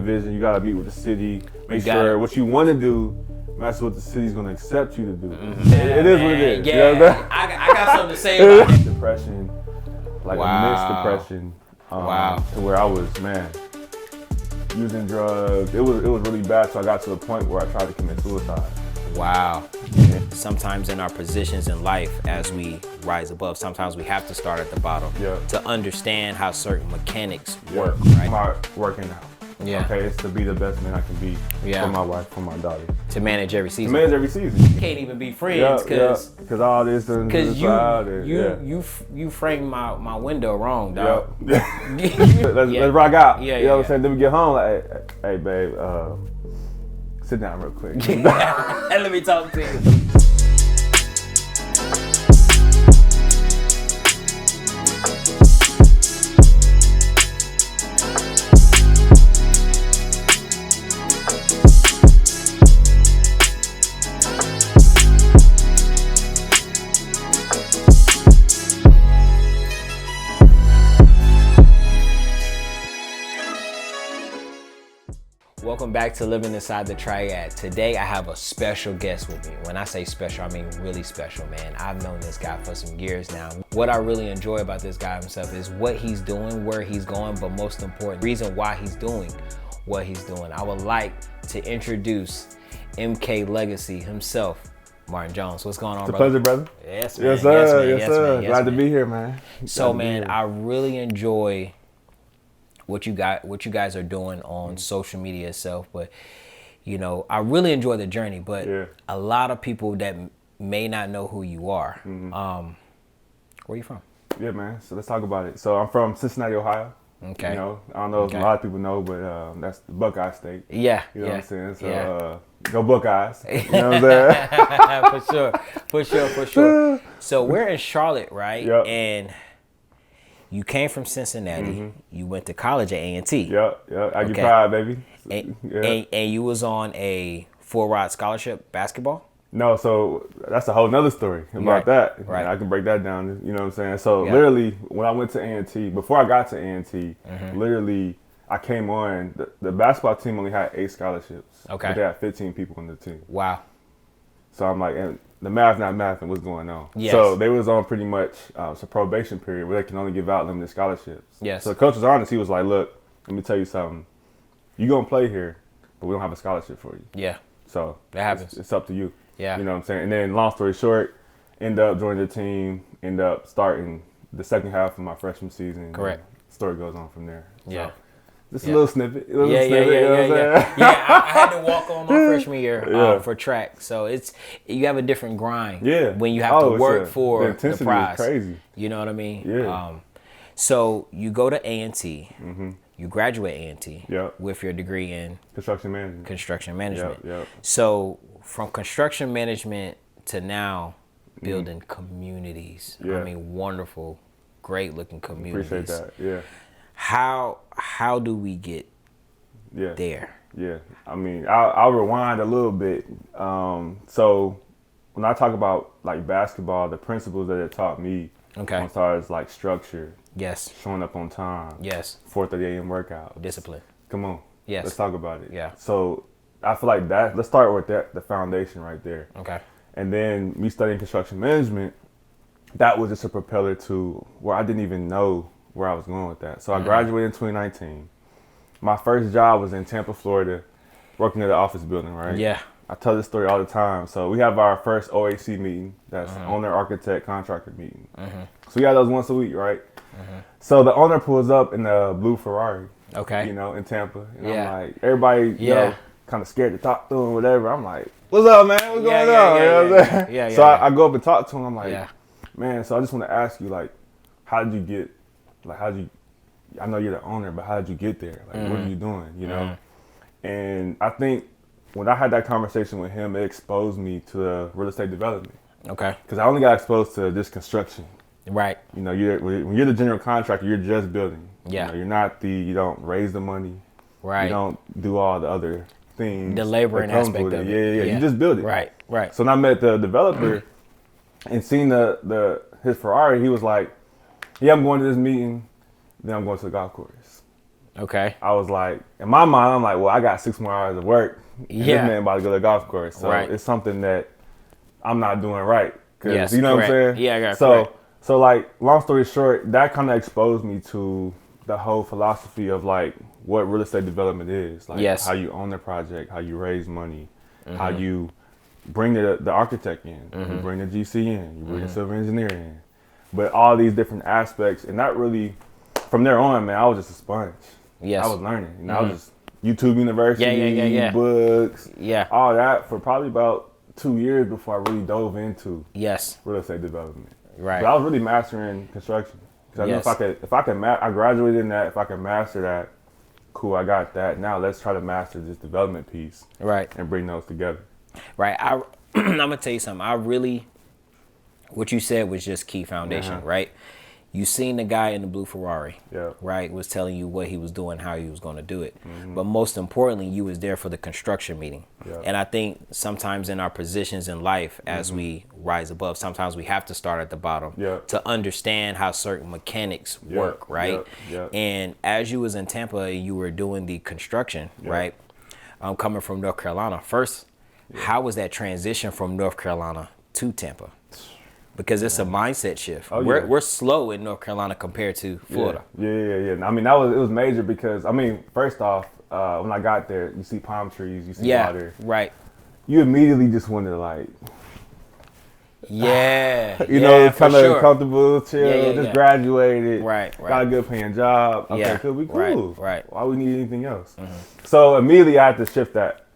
vision. You gotta meet with the city, make sure what you want to do matches what the city's gonna accept you to do. It is what it is. Yeah, you know I got something to say about it. Depression, like immense depression. To where I was, using drugs. It was really bad. So I got to the point where I tried to commit suicide. Wow. Sometimes in our positions in life, as we rise above, sometimes we have to start at the bottom to understand how certain mechanics work, right? My working out. Yeah. Okay, it's to be the best man I can be for my wife, for my daughter. To manage every season. You can't even be friends because all this and because you framed my window wrong, dog. Let's rock out. Yeah, you know what I'm saying? Then we get home like, hey babe, sit down real quick. And let me talk to you. Welcome back to Living Inside the Triad. Today I have a special guest with me. When I say special, I mean really special, man. I've known this guy for some years now. What I really enjoy about this guy himself is what he's doing, where he's going, but most important, the reason why he's doing what he's doing. I would like to introduce MK Legacy himself, Martin Jones. What's going on, brother? It's a pleasure, brother. Yes, man. Yes, sir. Yes, sir. Glad to be here, man. So, man, I really enjoy what you guys are doing on social media itself, but you know, I really enjoy the journey, but a lot of people that may not know who you are. Where are you from? Yeah, man. So let's talk about it. So I'm from Cincinnati, Ohio. Okay. You know, I don't know if a lot of people know, but that's the Buckeye State. Yeah. You know what I'm saying? So go Buckeyes. You know what I'm saying? For sure. So we're in Charlotte, right? Yep. And you came from Cincinnati. You went to college at A&T. Yep. I get proud, baby. And you was on a full-ride scholarship basketball? No, so that's a whole nother story about that. Right. I can break that down, you know what I'm saying? So literally, when I went to A&T, before I got to A&T, literally, I came on, the basketball team only had 8 scholarships. Okay. But they had 15 people on the team. Wow. So I'm like, and the math not math and what's going on. Yes. So they was on pretty much a probation period where they can only give out limited scholarships. Yes. So the coach was honest. He was like, look, let me tell you something. You going to play here, but we don't have a scholarship for you. Yeah. So that happens. It's up to you. Yeah. You know what I'm saying? And then long story short, end up joining the team, end up starting the second half of my freshman season. Correct. The story goes on from there. Yeah. So, just a little snippet. Yeah. I had to walk on my freshman year for track, so you have a different grind. Yeah. When you have to work for the intensity prize. is crazy. You know what I mean? Yeah. So you go to A&T. You graduate A&T. Yep. With your degree in construction management. Yep. So from construction management to now building communities. I mean, wonderful, great looking communities. Appreciate that. Yeah. How do we get there? Yeah, I mean, I'll rewind a little bit. So when I talk about like basketball, the principles that it taught me, as far as like structure, showing up on time, 4:30 a.m. workout, discipline. Come on, let's talk about it. Yeah. So I feel like that. Let's start with that, the foundation right there. Okay. And then me studying construction management, that was just a propeller to where I didn't even know where I was going with that. So I graduated in 2019. My first job was in Tampa, Florida, working at the office building, right? Yeah. I tell this story all the time. So we have our first OAC meeting, that's owner, architect, contractor meeting. So we have those once a week, right? So the owner pulls up in the blue Ferrari, you know, in Tampa. And I'm like, everybody, you know, kind of scared to talk to him, whatever. I'm like, what's up, man? What's going on? You know what I'm saying? So I go up and talk to him. I'm like, man, so I just want to ask you, like, how did you get, like, I know you're the owner, but how did you get there? Like, what are you doing, you know? And I think when I had that conversation with him, it exposed me to real estate development. Okay. Because I only got exposed to just construction. Right. You know, when you're the general contractor, you're just building. Yeah. You know, you're not you don't raise the money. Right. You don't do all the other things. The laboring aspect of it. Yeah. You just build it. Right. So when I met the developer and seen his Ferrari, he was like, yeah, I'm going to this meeting, then I'm going to the golf course. Okay. I was like, in my mind, I'm like, well, I got 6 more hours of work. And this man about to go to the golf course. So it's something that I'm not doing right. Yes, you know what I'm saying? Yeah, I got So like, long story short, that kind of exposed me to the whole philosophy of like what real estate development is. Like how you own the project, how you raise money, how you bring the architect in, you bring the GC in, you bring the civil engineer in. But all these different aspects, and that really, from there on, man, I was just a sponge. Yes. I was learning. You know, I was just YouTube University, books, all that for probably about 2 years before I really dove into real estate development. Right. But I was really mastering construction. Because I knew if I could I graduated in that, if I could master that, cool, I got that. Now let's try to master this development piece. Right. And bring those together. Right. I'm going to tell you something. What you said was just key foundation, right? You seen the guy in the blue Ferrari, right? Was telling you what he was doing, how he was going to do it. But most importantly, you was there for the construction meeting. And I think sometimes in our positions in life, as we rise above, sometimes we have to start at the bottom to understand how certain mechanics work, right? And as you was in Tampa, you were doing the construction, right? Coming from North Carolina. First, how was that transition from North Carolina to Tampa? Because it's a mindset shift. We're slow in North Carolina compared to Florida. Yeah. I mean, it was major because, I mean, first off, when I got there, you see palm trees, you see water. Right. You immediately just wanted to like, you know, kind of comfortable, chill, just graduated, right, got a good paying job. Okay, cool, we cool. Right. Why we need anything else? So immediately I had to shift that.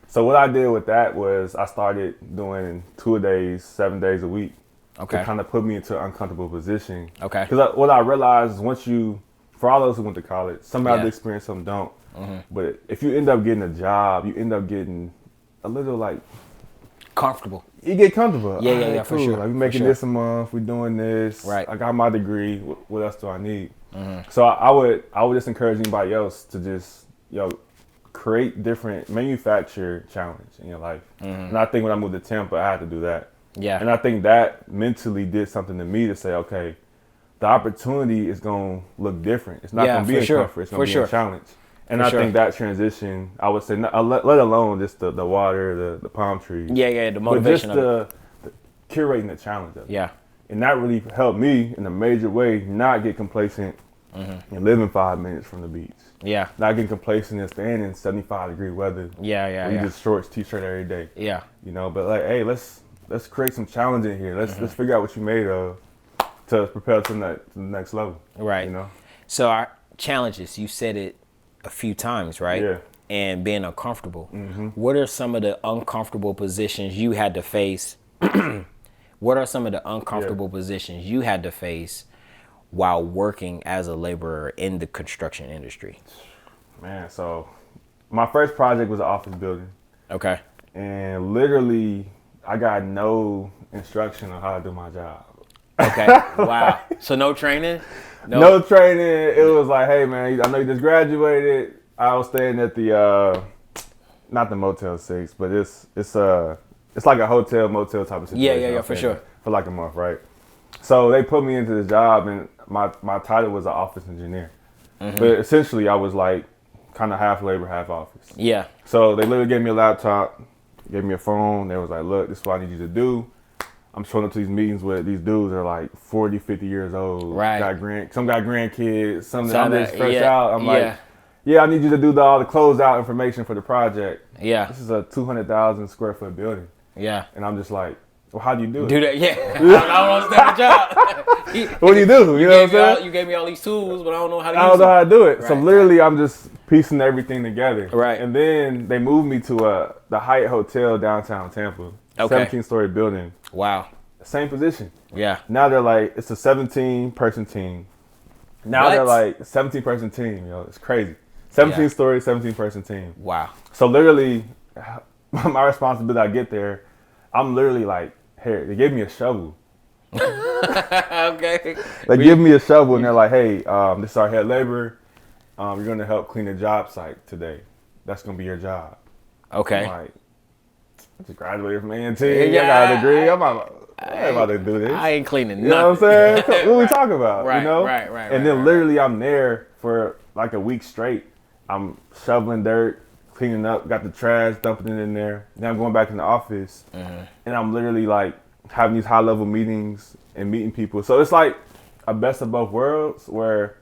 So what I did with that was I started doing 2-a-days, 7 days a week. To kind of put me into an uncomfortable position. Because what I realized is once for all those who went to college, some have the experience, some don't. But if you end up getting a job, you end up getting a little like comfortable. You get comfortable. Yeah, cool. For sure. Like, we're making this a month, we're doing this. Right. I got my degree. What else do I need? So I would just encourage anybody else to just create different manufacture challenge in your life. And I think when I moved to Tampa, I had to do that. Yeah. And I think that mentally did something to me to say, okay, the opportunity is going to look different. It's not going to be a comfort. It's going to be a challenge. And I think that transition, I would say, let alone just the water, the palm trees. Yeah, the motivation but just the curating the challenge of it. Yeah. And that really helped me in a major way not get complacent and living 5 minutes from the beach. Yeah. Not getting complacent and staying in 75-degree weather. Yeah. You just shorts, t-shirt every day. Yeah. You know, but like, hey, let's create some challenge in here. Let's figure out what you made of to propel to the next level. Right. You know. So our challenges, you said it a few times, right? Yeah. And being uncomfortable. What are some of the uncomfortable positions you had to face? What are some of the uncomfortable positions you had to face while working as a laborer in the construction industry? Man, so my first project was an office building. Okay. And literally, I got no instruction on how to do my job. Okay. Wow. So no training? No training. It was like, hey man, I know you just graduated. I was staying at the not the Motel 6, but it's like a hotel motel type of situation. Yeah, for sure. For like a month, right? So they put me into this job, and my title was an office engineer. But essentially, I was like kind of half labor, half office. Yeah. So they literally gave me a laptop, gave me a phone. They was like, look, this is what I need you to do. I'm showing up to these meetings where these dudes are like 40, 50 years old. Right. Some got grandkids. Some just fresh out. I'm like, yeah, I need you to do all the closeout information for the project. Yeah. This is a 200,000 square foot building. Yeah. And I'm just like, well, how do you do it? Do that, yeah. I don't understand the job. What do you do? You know what I'm saying? You gave me all these tools, but I don't know how to use them. I don't know how to do it. Right. So literally, I'm just piecing everything together. Right. And then they moved me to the Hyatt Hotel downtown Tampa. Okay. 17-story building. Wow. Same position. Yeah. Now they're like, it's a 17-person team. Now they're like 17-person team. It's crazy. 17-story, 17-person team. Wow. So literally, my responsibility, I get there, I'm literally like, here, they gave me a shovel. Okay. They give me a shovel and they're like, hey, this is our head laborer. You're going to help clean the job site today. That's going to be your job. Okay. I'm like, I just graduated from A&T. I got a degree. I'm about to do this. I ain't cleaning nothing. You know what I'm saying? What we talking about? Right, you know? right. And then literally I'm there for like a week straight, I'm shoveling dirt, cleaning up, got the trash, dumping it in there. Then I'm going back in the office, and I'm literally like having these high level meetings and meeting people. So it's like a best of both worlds where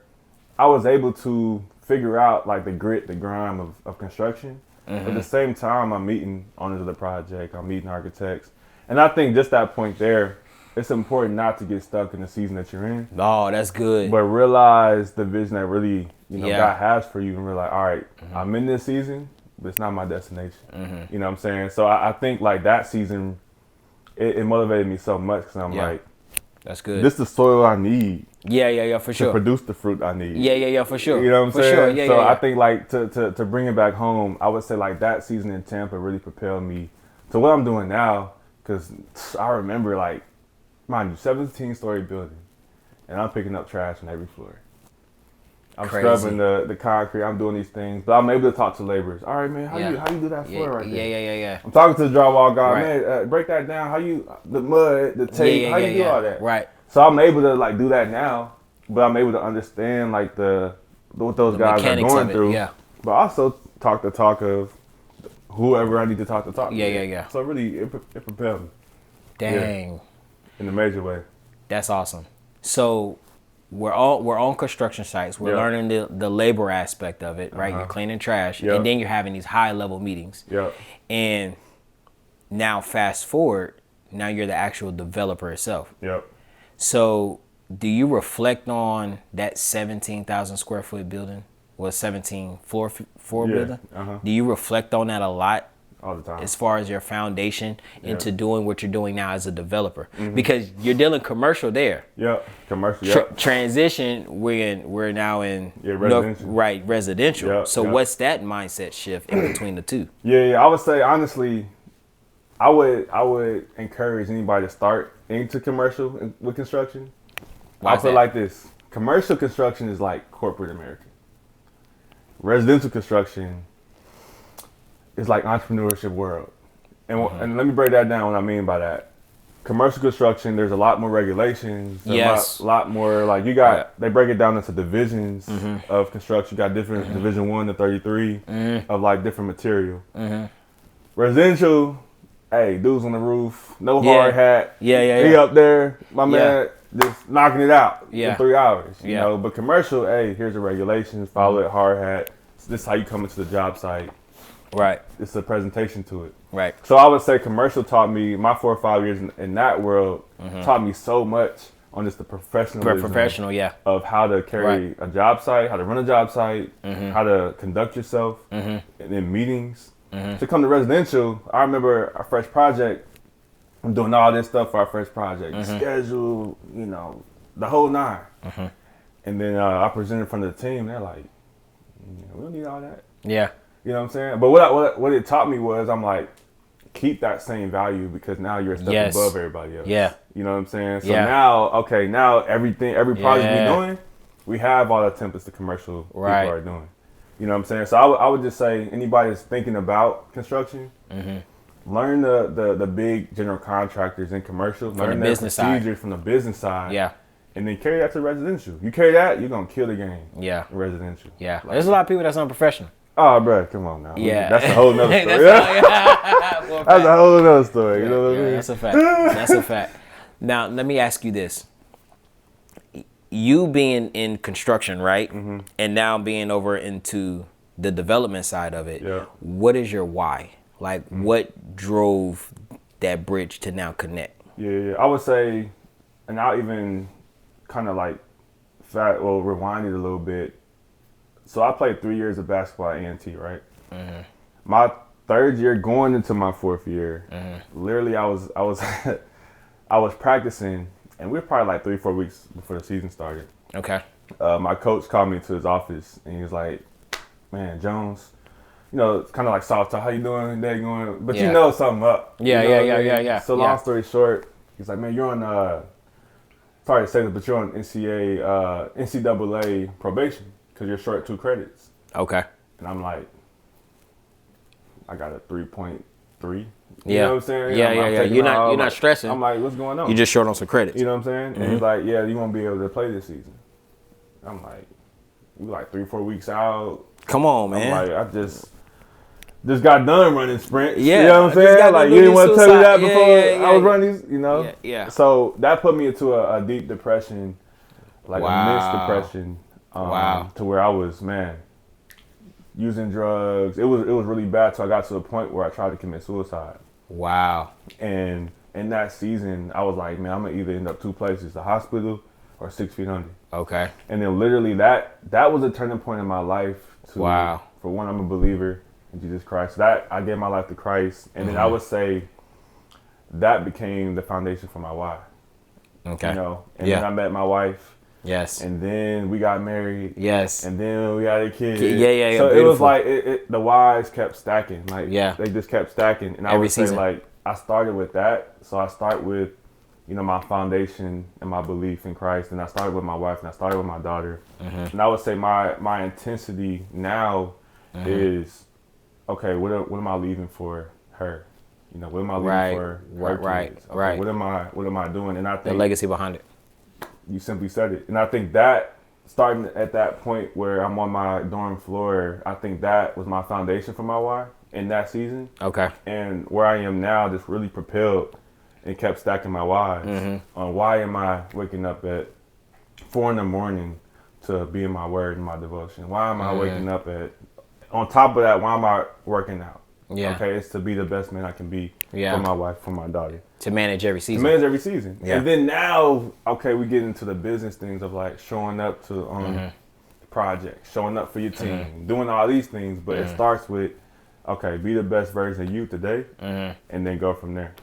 I was able to figure out like the grit, the grime of construction. At the same time, I'm meeting owners of the project, I'm meeting architects. And I think just that point there, it's important not to get stuck in the season that you're in. Oh, that's good. But realize the vision that really, God has for you, and realize, all right, I'm in this season, but it's not my destination. You know what I'm saying? So I think like that season, it motivated me so much because I'm like, that's good. This is the soil I need. For sure. To produce the fruit I need. For sure. You know what I'm saying? Sure. So I think like to bring it back home, I would say like that season in Tampa really propelled me to what I'm doing now. Because I remember like, mind you, 17-story building, and I'm picking up trash on every floor. I'm scrubbing the concrete. I'm doing these things, but I'm able to talk to laborers. All right, man, how you do that floor right there? Yeah. I'm talking to the drywall guy, man. Break that down. How you the mud, the tape? How you do all that? Right. So I'm able to like do that now, but I'm able to understand like what those guys are going through. Yeah. But also talk the talk of whoever I need to talk to. Yeah. So really, it propelled me. Dang. Yeah, in a major way. That's awesome. So we're on construction sites. We're learning the labor aspect of it, right? You're cleaning trash, and then you're having these high level meetings. Yeah. And now fast forward, now you're the actual developer itself. Yep. So do you reflect on that 17,000 square foot building? Well, 17 floor building? Do you reflect on that a lot? All the time. As far as your foundation into doing what you're doing now as a developer, because you're dealing commercial there. Yeah, commercial. Transition. We're now in residential. Residential. So what's that mindset shift in between the two? Yeah. I would say honestly, I would encourage anybody to start into commercial with construction. I feel like this: commercial construction is like corporate America. Residential construction is like entrepreneurship world. And let me break that down, what I mean by that. Commercial construction, there's a lot more regulations. Yes. A lot more, like you got, they break it down into divisions of construction. You got different division 1 to 33 of like different material. Residential, hey, dudes on the roof, no hard hat. He up there, my man, just knocking it out in 3 hours. You know, but commercial, hey, here's the regulations, follow it, hard hat. So this is how you come into the job site. Right. It's a presentation to it. Right. So I would say commercial taught me, my 4 or 5 years in that world taught me so much on just the professionalism of how to carry a job site, how to run a job site, how to conduct yourself in meetings. To come to residential, I remember our first project, I'm doing all this stuff for our first project, schedule, the whole 9. And then I presented in front of the team, they're like, we don't need all that. Yeah. You know what I'm saying? But what it taught me was, I'm like, keep that same value because now you're a step above everybody else. Yeah. You know what I'm saying? So now every project we're doing, we have all the templates the commercial people are doing. You know what I'm saying? So I would just say anybody that's thinking about construction, learn the big general contractors in commercial, learn their procedures from the business side. Yeah. And then carry that to residential. You carry that, you're gonna kill the game. Yeah. In residential. Yeah. There's a lot of people that's unprofessional. Oh, bro, come on now. Yeah. That's a whole nother story. That's a whole nother story. You know what I mean? That's a fact. That's a fact. Now, let me ask you this. You being in construction, right? And now being over into the development side of it, what is your why? Like, what drove that bridge to now connect? Yeah. I would say, and I'll even kind of like rewind it a little bit. So I played 3 years of basketball at A&T, right? My 3rd year, going into my 4th year, literally I was I was practicing, and we were probably like 3-4 weeks before the season started. Okay. My coach called me to his office, and he was like, "Man, Jones, it's kind of like soft talk. How you doing? Day going? But you know something up." Yeah. So long story short, he's like, "Man, you're on sorry to say this, but you're on NCAA probation." Because you're short 2 credits. Okay. And I'm like, I got a 3.3. You know what I'm saying? Yeah. You're not stressing. I'm like, what's going on? You're just short on some credits. You know what I'm saying? And he's like, yeah, you won't be able to play this season. I'm like, we like 3-4 weeks out. Come on, man. I'm like, I just got done running sprints. Yeah, you know what I'm saying? Like, you didn't want to tell me that before I was running these, you know? Yeah. So that put me into a deep depression, like a mixed depression. To where I was, man, using drugs. It was really bad. So I got to a point where I tried to commit suicide. Wow. And in that season, I was like, man, I'm gonna either end up 2 places: the hospital or 6 feet under. Okay. And then literally that was a turning point in my life. For one, I'm a believer in Jesus Christ. That I gave my life to Christ, and then I would say that became the foundation for my why. Okay. You know, and then I met my wife. Yes. And then we got married. Yes. And then we had a kid. Yeah. So beautiful. it was like the whys kept stacking. Like they just kept stacking. And I would say like I started with that. So I start with, you know, my foundation and my belief in Christ. And I started with my wife and I started with my daughter. And I would say my intensity now is, okay, what am I leaving for her? You know, what am I leaving for her kids? Okay, what am I doing? And I think the legacy behind it. You simply said it. And I think that starting at that point where I'm on my dorm floor, I think that was my foundation for my why in that season. Okay. And where I am now just really propelled and kept stacking my whys on why am I waking up at 4 a.m. to be in my word and my devotion? Why am I waking up on top of that, why am I working out? Yeah. Okay, it's to be the best man I can be for my wife, for my daughter. To manage every season. Yeah. And then now, okay, we get into the business things of like showing up to projects, showing up for your team, doing all these things. But it starts with, okay, be the best version of you today, and then go from there.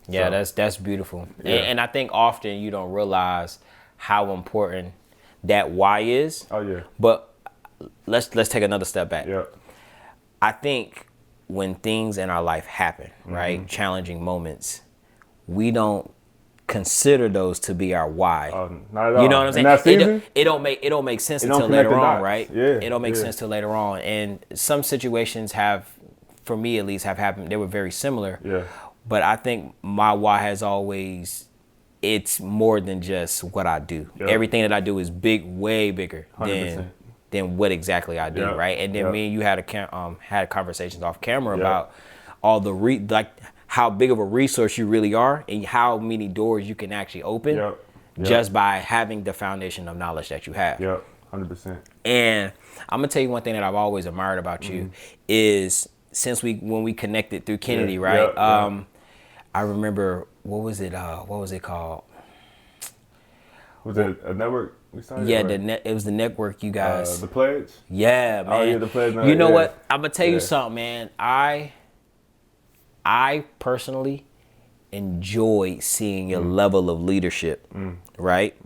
Yeah, so, that's beautiful. Yeah. And I think often you don't realize how important that why is. Oh yeah. But let's take another step back. Yeah. I think when things in our life happen, right, challenging moments, we don't consider those to be our why. Not at all. You know what I'm saying? It don't make sense until later on, right? Yeah. It don't make sense till later on. And some situations have, for me at least, have happened. They were very similar. Yeah. But I think my why has always, it's more than just what I do. Yep. Everything that I do is big, way bigger 100%. than what exactly I do, right? And then me and you had had conversations off camera about all the how big of a resource you really are and how many doors you can actually open just by having the foundation of knowledge that you have. Yeah, 100%. And I'm gonna tell you one thing that I've always admired about you is since when we connected through Kennedy, right? I remember what was it called? Was it a network? Yeah, it was the network, you guys. The Pledge? Yeah, man. Oh, yeah, the Pledge. You know what? I'm going to tell you something, man. I personally enjoyed seeing your level of leadership, right?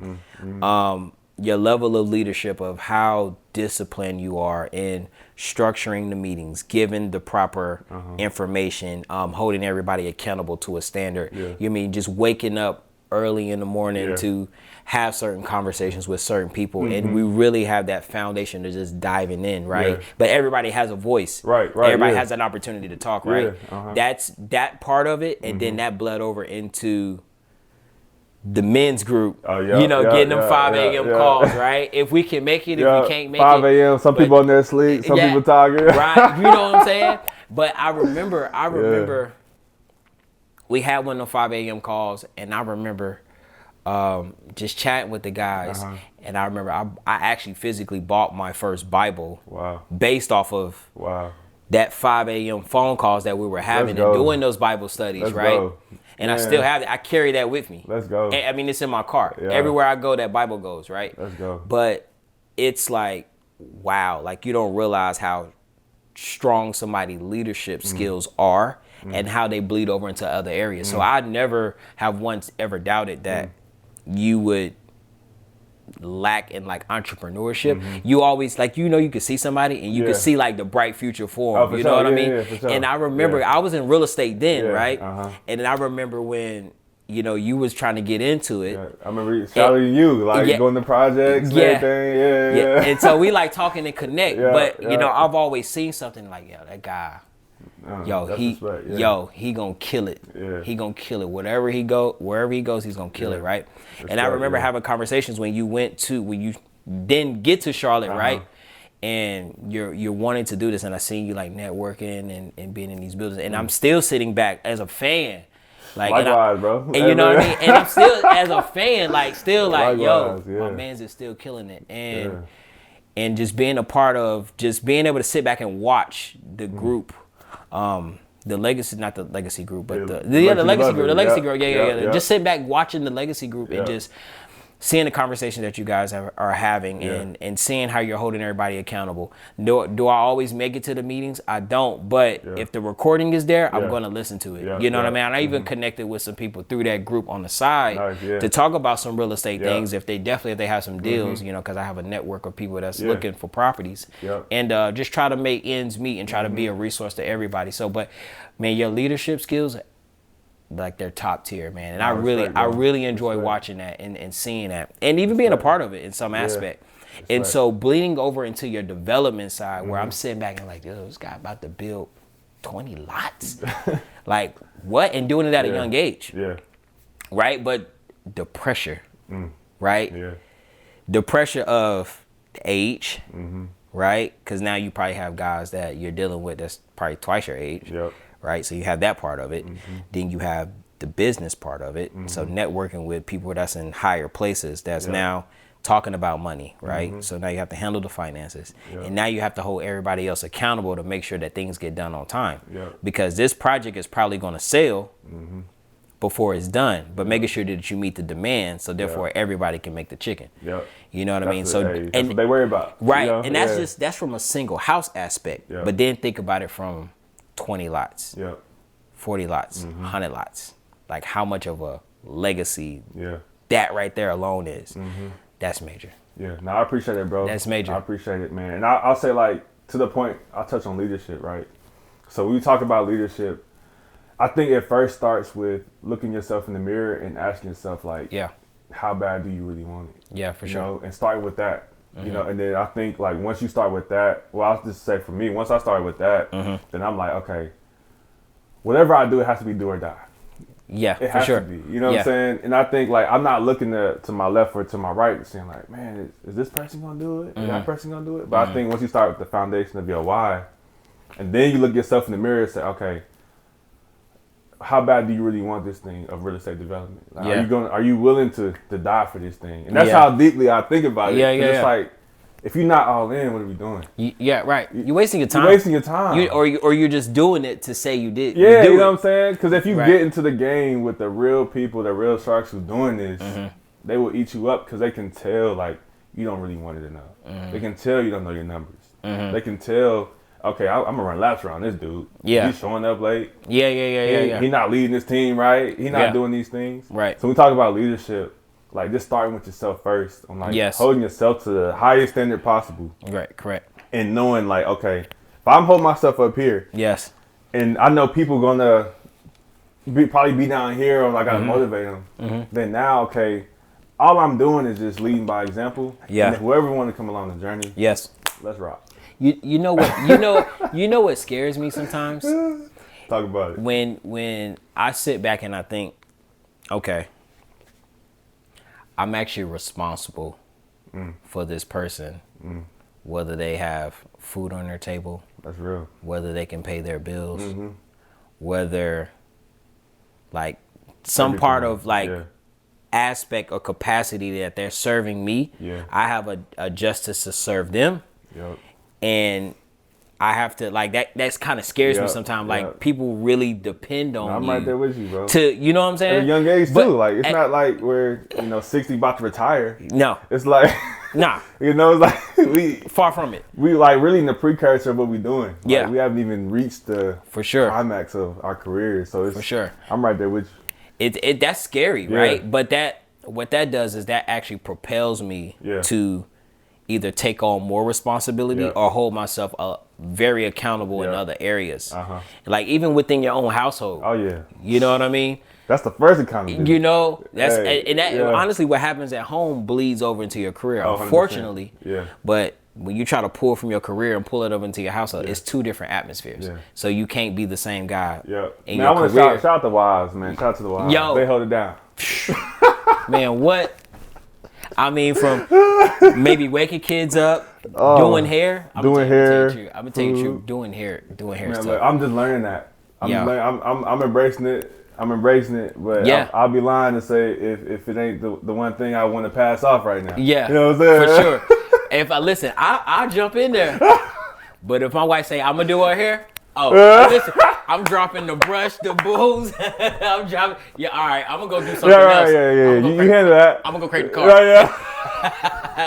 Your level of leadership of how disciplined you are in structuring the meetings, giving the proper information, holding everybody accountable to a standard. Yeah. You mean just waking up early in the morning to have certain conversations with certain people, and we really have that foundation to just diving in, right? But everybody has a voice, right? Everybody has an opportunity to talk, right? That's that part of it, and then that bled over into the men's group, getting them 5 a.m. calls, right? If we can make it, if we can't make 5 a.m. Some people in their sleep, some people talking, right? You know what I'm saying? But I remember. We had one of the 5 a.m. calls, and I remember just chatting with the guys. And I remember I actually physically bought my first Bible based off of that 5 a.m. phone calls that we were having and doing those Bible studies, right? Go. And I still have it. I carry that with me. Let's go. I mean, it's in my car. Yeah. Everywhere I go, that Bible goes, right? Let's go. But it's like, wow, like you don't realize how strong somebody's leadership skills are and how they bleed over into other areas. So I never have once ever doubted that you would lack in like entrepreneurship. You always like, you could see somebody and you could see like the bright future for them. You know what I mean? Yeah, for sure. And I remember I was in real estate then, right? And then I remember when you was trying to get into it. I remember shouting you, like going to projects, everything. And so we like talking and connect. But I've always seen something like, that guy. He gonna kill it. Yeah. He gonna kill it. Wherever he goes, he's gonna kill it, right? And I remember having conversations when you then get to Charlotte, right? And you're wanting to do this, and I seen you like networking and being in these buildings, and I'm still sitting back as a fan. Like, likewise, bro. And you know what I mean? And I'm still, as a fan, like, still like, likewise, yo, my man's is still killing it. And just being a part of, just being able to sit back and watch the group, the legacy, not the legacy group, but the legacy group. Yeah. Just sit back watching the legacy group and just seeing the conversation that you guys are having and seeing how you're holding everybody accountable. Do I always make it to the meetings? I don't. But if the recording is there, I'm going to listen to it. You know what I mean? And I even connected with some people through that group on the side to talk about some real estate things if they have some deals, you know, because I have a network of people that's looking for properties. And just try to make ends meet and try to be a resource to everybody. So, but, man, your leadership skills, like, they're top tier, man. And I really enjoy watching that and seeing that and even being a part of it in some aspect. And so bleeding over into your development side where I'm sitting back and like, yo, this guy about to build 20 lots. Like, what? And doing it at a young age. Right? But the pressure, right? The pressure of the age, right? Because now you probably have guys that you're dealing with that's probably twice your age. Right, so you have that part of it. Then you have the business part of it. So networking with people that's in higher places that's now talking about money, right? So now you have to handle the finances. And now you have to hold everybody else accountable to make sure that things get done on time. Because this project is probably going to sell before it's done, but making sure that you meet the demand, so therefore everybody can make the chicken. You know what I mean? So that's what they worry about. Right, you know? And that's from a single house aspect. But then think about it from 20 lots, 40 lots, 100 lots. Like, how much of a legacy that right there alone is. That's major. No, I appreciate it, bro. That's major. I appreciate it, man. And I'll say, like, to the point, I'll touch on leadership, right? So when we talk about leadership, I think it first starts with looking yourself in the mirror and asking yourself, like, how bad do you really want it? For sure. Know? And start with that. You know, and then I think, like, once you start with that, well, I'll just say for me, once I started with that, then I'm like, okay, whatever I do, it has to be do or die. It has to be. You know what I'm saying? And I think, like, I'm not looking to my left or to my right saying, like, man, is this person going to do it? Is that person going to do it? But I think once you start with the foundation of your why, and then you look yourself in the mirror and say, okay, how bad do you really want this thing of real estate development? Like, are you willing to die for this thing? And that's how deeply I think about it. It's like, if you're not all in, what are we doing? Right. You're wasting your time. You're wasting your time. Or you're just doing it to say you did. Yeah, you know what I'm saying? Because if you get into the game with the real people, the real sharks who's doing this, they will eat you up because they can tell, like, you don't really want it enough. They can tell you don't know your numbers. They can tell, okay, I'm going to run laps around this dude. He's showing up late. He's not leading this team right. He's not doing these things. Right. So when we talk about leadership, like, just starting with yourself first. I'm like, holding yourself to the highest standard possible. Right, correct. And knowing, like, okay, if I'm holding myself up here. And I know people going to probably be down here, or I got to motivate them. Then now, okay, all I'm doing is just leading by example. And whoever want to come along the journey. Let's rock. You know what? You know what scares me sometimes? Talk about it. When I sit back and I think, okay, I'm actually responsible for this person, whether they have food on their table. That's real. Whether they can pay their bills, whether, like, some part of, like, aspect or capacity that they're serving me, I have a justice to serve them. And I have to, like, that's kind of scares me sometimes. Like, people really depend on I'm you. right there with you, bro. You know what I'm saying? At a young age, too. Like, it's not like we're, 60 about to retire. No. It's like, it's like we... Far from it. We, like, really in the precursor of what we're doing. Like, we haven't even reached the climax of our careers. So it's... I'm right there with you. That's scary, right? But what that does is that actually propels me to either take on more responsibility or hold myself very accountable in other areas. Like, even within your own household. You know what I mean? That's the first accountability. You know, honestly, what happens at home bleeds over into your career, unfortunately. But when you try to pull from your career and pull it over into your household, it's two different atmospheres. So you can't be the same guy in your I want career. to shout out the wives, man. Shout out to the wives. Yo, they hold it down. Man, what? I mean, from maybe waking kids up, doing hair. I'm gonna tell you the truth. Doing hair Man, stuff. look, I'm just learning that. I'm embracing it. But I'll be lying to say if it ain't the one thing I want to pass off right now. Yeah, you know what I'm saying? For sure. If I'll jump in there. But if my wife say I'm gonna do her hair, listen, I'm dropping the brush, the booze. I'm dropping. Yeah, all right. I'm gonna go do something else. Yeah. You handle that. I'm gonna go create the car.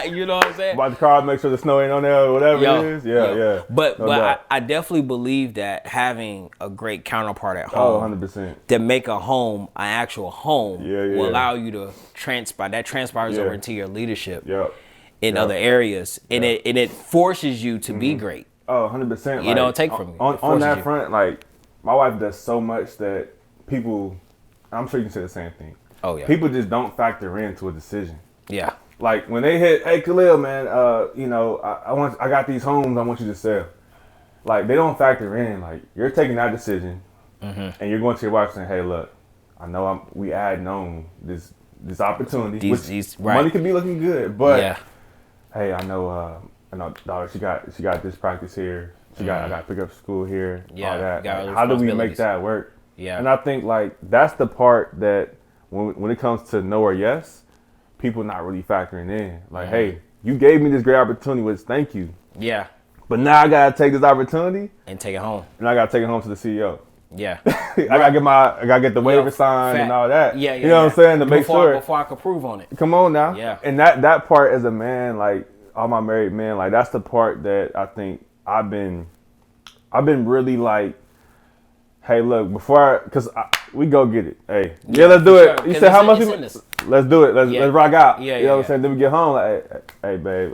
You know what I'm saying? About the car, make sure the snow ain't on there or whatever it is. Yeah. But I definitely believe that having a great counterpart at home, 100%, to make a home, an actual home, will allow you to transpire. That transpires over into your leadership in other areas, and it forces you to be great. 100%. You don't take from me. On that front, like, my wife does so much that people, I'm sure you can say the same thing. Oh, yeah. People just don't factor into a decision. Yeah. Like, when they hit, hey, Khalil, man, I got these homes I want you to sell. Like, they don't factor in. Like, you're taking that decision, and you're going to your wife saying, hey, look, I know we adding on this opportunity, money could be looking good, but, hey, I know, daughter, she got this practice here. I got to pick up school here. All that. Like, how do we make that work? Yeah. And I think, like, that's the part that when it comes to no or yes, people not really factoring in. Like, hey, you gave me this great opportunity, which thank you. Yeah. But now I gotta take this opportunity and take it home. And I gotta take it home to the CEO. Yeah. I gotta get the waiver signed and all that. Yeah. You know what I'm saying? To make sure before I can prove on it. Come on now. Yeah. And that part as a man, like, all my married men, like, that's the part that I think I've been really like, hey, look, because we go get it. Hey, let's do it. Sure. You said how much? Let's do it. Let's rock out. You know what I'm saying? Then we get home, like, hey, babe,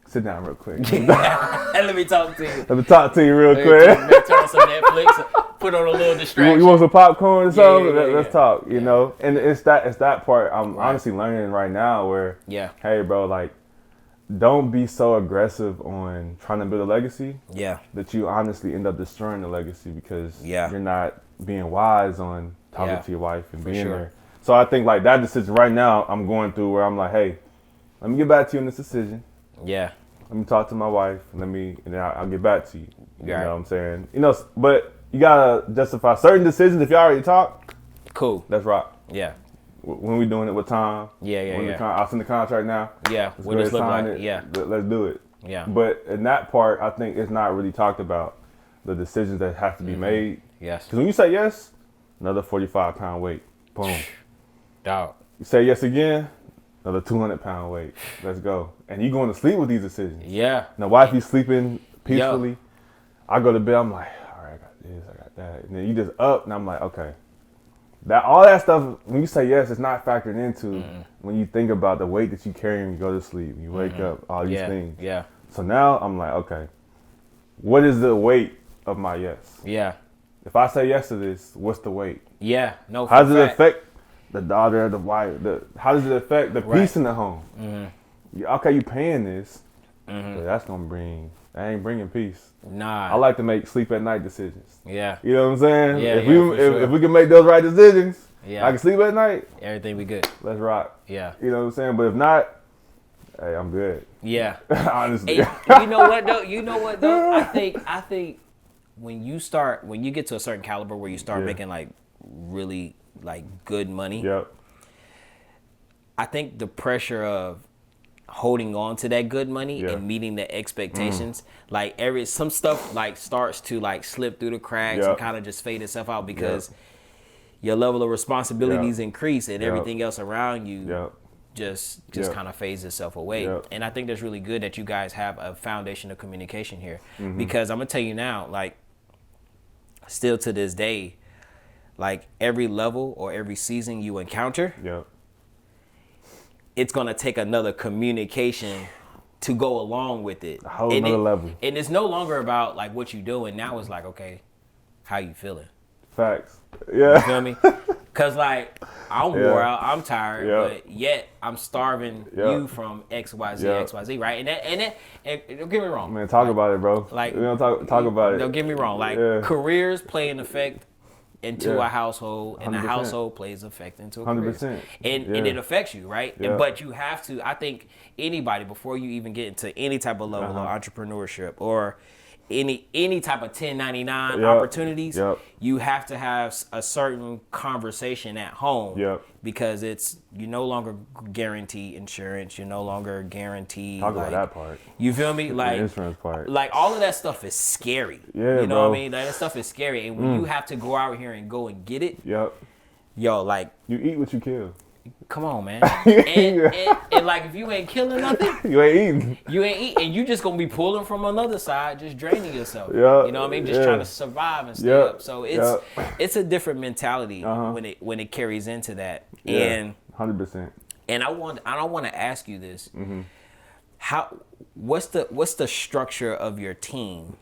sit down real quick. Let me talk to you. Let me talk to you real quick. Turn on some Netflix. Put on a little distraction. You want some popcorn or something? Let's talk. You know, and it's that part I'm honestly learning right now. Where hey, bro, like, don't be so aggressive on trying to build a legacy that you honestly end up destroying the legacy because you're not being wise on talking to your wife and being there. So I think, like, that decision right now I'm going through where I'm like, hey, let me get back to you on this decision. Yeah. Let me talk to my wife. And then I'll get back to you. You know what I'm saying? You know, but you gotta justify certain decisions. If you already talk, cool. Let's rock. Yeah. When we doing it with time? I'll send the contract now. Yeah. What does it look like? Yeah. Let's do it. Yeah. But in that part, I think it's not really talked about, the decisions that have to be made. Yes. Because when you say yes, another 45-pound weight. Boom. Dog. You say yes again, another 200-pound weight. Let's go. And you going to sleep with these decisions. Yeah. Now, wifey sleeping peacefully. I go to bed, I'm like, all right, I got this, I got that. And then you just up, and I'm like, okay. All that stuff, when you say yes, it's not factored into when you think about the weight that you carry when you go to sleep, you wake up, all these things. Yeah. So now I'm like, okay, what is the weight of my yes? Yeah. If I say yes to this, what's the weight? Yeah. No. How does it affect the daughter, the wife? How does it affect the peace in the home? Okay, you paying this, but that ain't bringing peace. Nah. I like to make sleep at night decisions. Yeah. You know what I'm saying? Yeah. If we can make those right decisions, I can sleep at night. Everything be good. Let's rock. Yeah. You know what I'm saying? But if not, hey, I'm good. Yeah. Honestly. Hey, you know what though? I think when you get to a certain caliber where you start making, like, really, like, good money. Yep. I think the pressure of holding on to that good money and meeting the expectations, like, some stuff, like, starts to, like, slip through the cracks and kind of just fade itself out because your level of responsibilities increase and everything else around you just kind of fades itself away. And I think that's really good that you guys have a foundation of communication here, because I'm gonna tell you now, like, still to this day, like, every level or every season you encounter, it's gonna take another communication to go along with it. A whole nother level. And it's no longer about, like, what you doing. Now it's like, okay, how you feeling? Facts. Yeah. You feel me? Cause, like, I'm wore out, I'm tired, but yet I'm starving you from X, Y, Z, X, Y, Z, right? And don't get me wrong. Man, talk about it, bro. Like, talk about it. Don't get me wrong. Like, careers play an effect into a household, and 100%. the household plays effect into a 100%. career. And it affects you, right? Yeah. But you have to, I think anybody, before you even get into any type of level of entrepreneurship or any type of 1099 opportunities, you have to have a certain conversation at home because you no longer guarantee insurance, you're no longer guaranteed talk about that part. You feel me? Like the insurance part. Like all of that stuff is scary. Yeah, you know bro. what I mean? Like, that stuff is scary, and when you have to go out here and go and get it, yo, like you eat what you kill. Come on, man. And like, if you ain't killing nothing, you ain't eating. You ain't eating, and you just gonna be pulling from another side, just draining yourself. You know what I mean? Just trying to survive and stay up. So it's a different mentality when it carries into that. And 100%. And I don't want to ask you this. What's the structure of your team?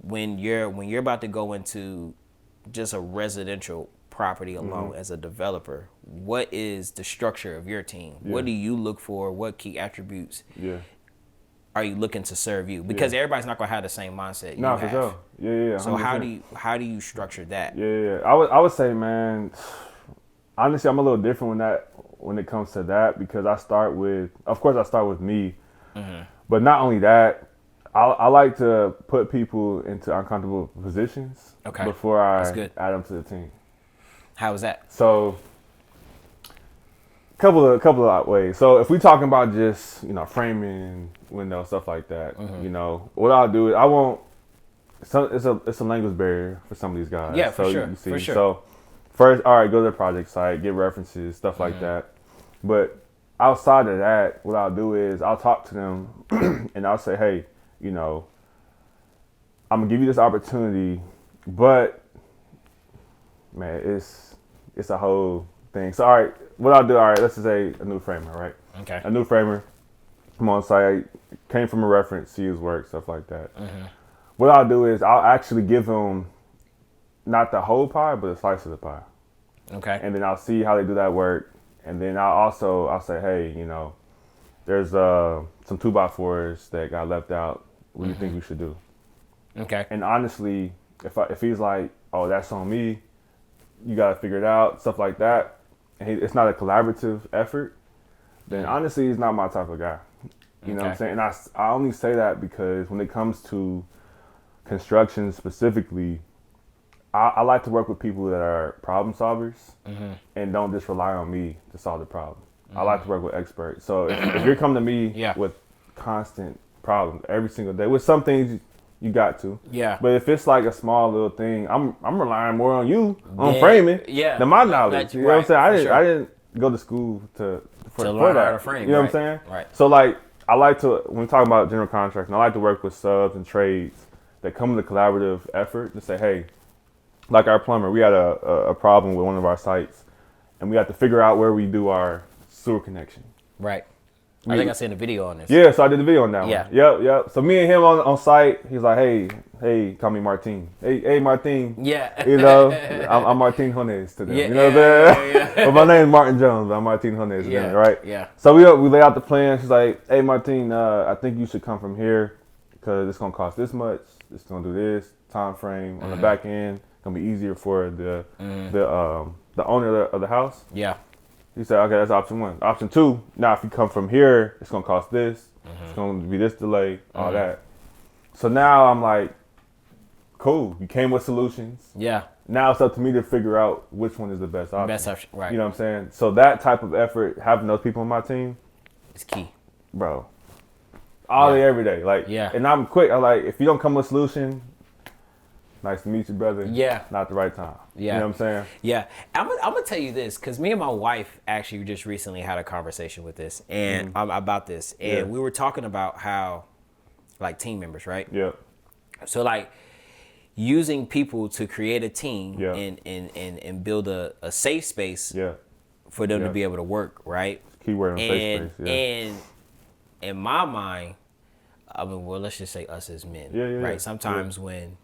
When you're about to go into just a residential property alone as a developer, what is the structure of your team? What do you look for? What key attributes are you looking to serve you? Because everybody's not gonna have the same mindset you have. For sure. Yeah. 100%. So how do you structure that? Yeah. I would say, man, honestly, I'm a little different when it comes to that, because I start with me, but not only that, I like to put people into uncomfortable positions before I add them to the team. How is that? So, couple of ways. So, if we talking about just framing, windows, stuff like that, what I'll do is it's a language barrier for some of these guys. Yeah, for sure. So, first, all right, go to the project site, get references, stuff like that. But outside of that, what I'll do is I'll talk to them and I'll say, hey, I'm gonna give you this opportunity, but man, it's a whole thing. So, all right, what I'll do, let's just say a new framer, right? Okay. A new framer, come on site, came from a reference, see his work, stuff like that. What I'll do is I'll actually give him not the whole pie, but a slice of the pie. Okay. And then I'll see how they do that work. And then I'll say, hey, there's some 2x4s that got left out. What do you think we should do? Okay. And honestly, if he's like, oh, that's on me, you got to figure it out, stuff like that, and it's not a collaborative effort, then honestly, he's not my type of guy. You know what I'm saying? And I only say that because when it comes to construction specifically, I like to work with people that are problem solvers and don't just rely on me to solve the problem. I like to work with experts. So if you're coming to me with constant problems every single day, with some things you got to. Yeah. But if it's like a small little thing, I'm relying more on you on framing than my knowledge. You know what I'm saying? I didn't go to school for learn that. How to frame. You know what I'm saying? Right. So like I like to, when we talk about general contracting, I like to work with subs and trades that come with a collaborative effort to say, hey, like our plumber, we had a problem with one of our sites, and we had to figure out where we do our sewer connection. Right. I think I seen a video on this. Yeah, so I did the video on that one. Yep. So me and him on site, he's like, hey, call me Martin. Hey, Martin. Yeah. I'm Martin Jones to them. You know what I'm saying? Yeah. But my name is Martin Jones, but I'm Martin Jones to them, right? Yeah. So we lay out the plan. She's like, hey, Martin, I think you should come from here because it's going to cost this much. It's going to do this time frame on the back end. It's going to be easier for the owner of the house. Yeah. He said, okay, that's option one. Option two, now if you come from here, it's going to cost this. It's going to be this delay, all that. So now I'm like, cool. You came with solutions. Yeah. Now it's up to me to figure out which one is the best option. Best option, right. You know what I'm saying? So that type of effort, having those people on my team. It's key. Bro. All day, every day. Like, and I'm quick. I'm like, if you don't come with a solution, nice to meet you, brother. Yeah. Not the right time. Yeah. You know what I'm saying? Yeah. I'm going to tell you this, because me and my wife actually just recently had a conversation with this and about this. And we were talking about how, like, team members, right? Yeah. So, like, using people to create a team and build a safe space for them to be able to work, right? Keyword on safe space. Yeah. And in my mind, I mean, well, let's just say us as men, right? Sometimes when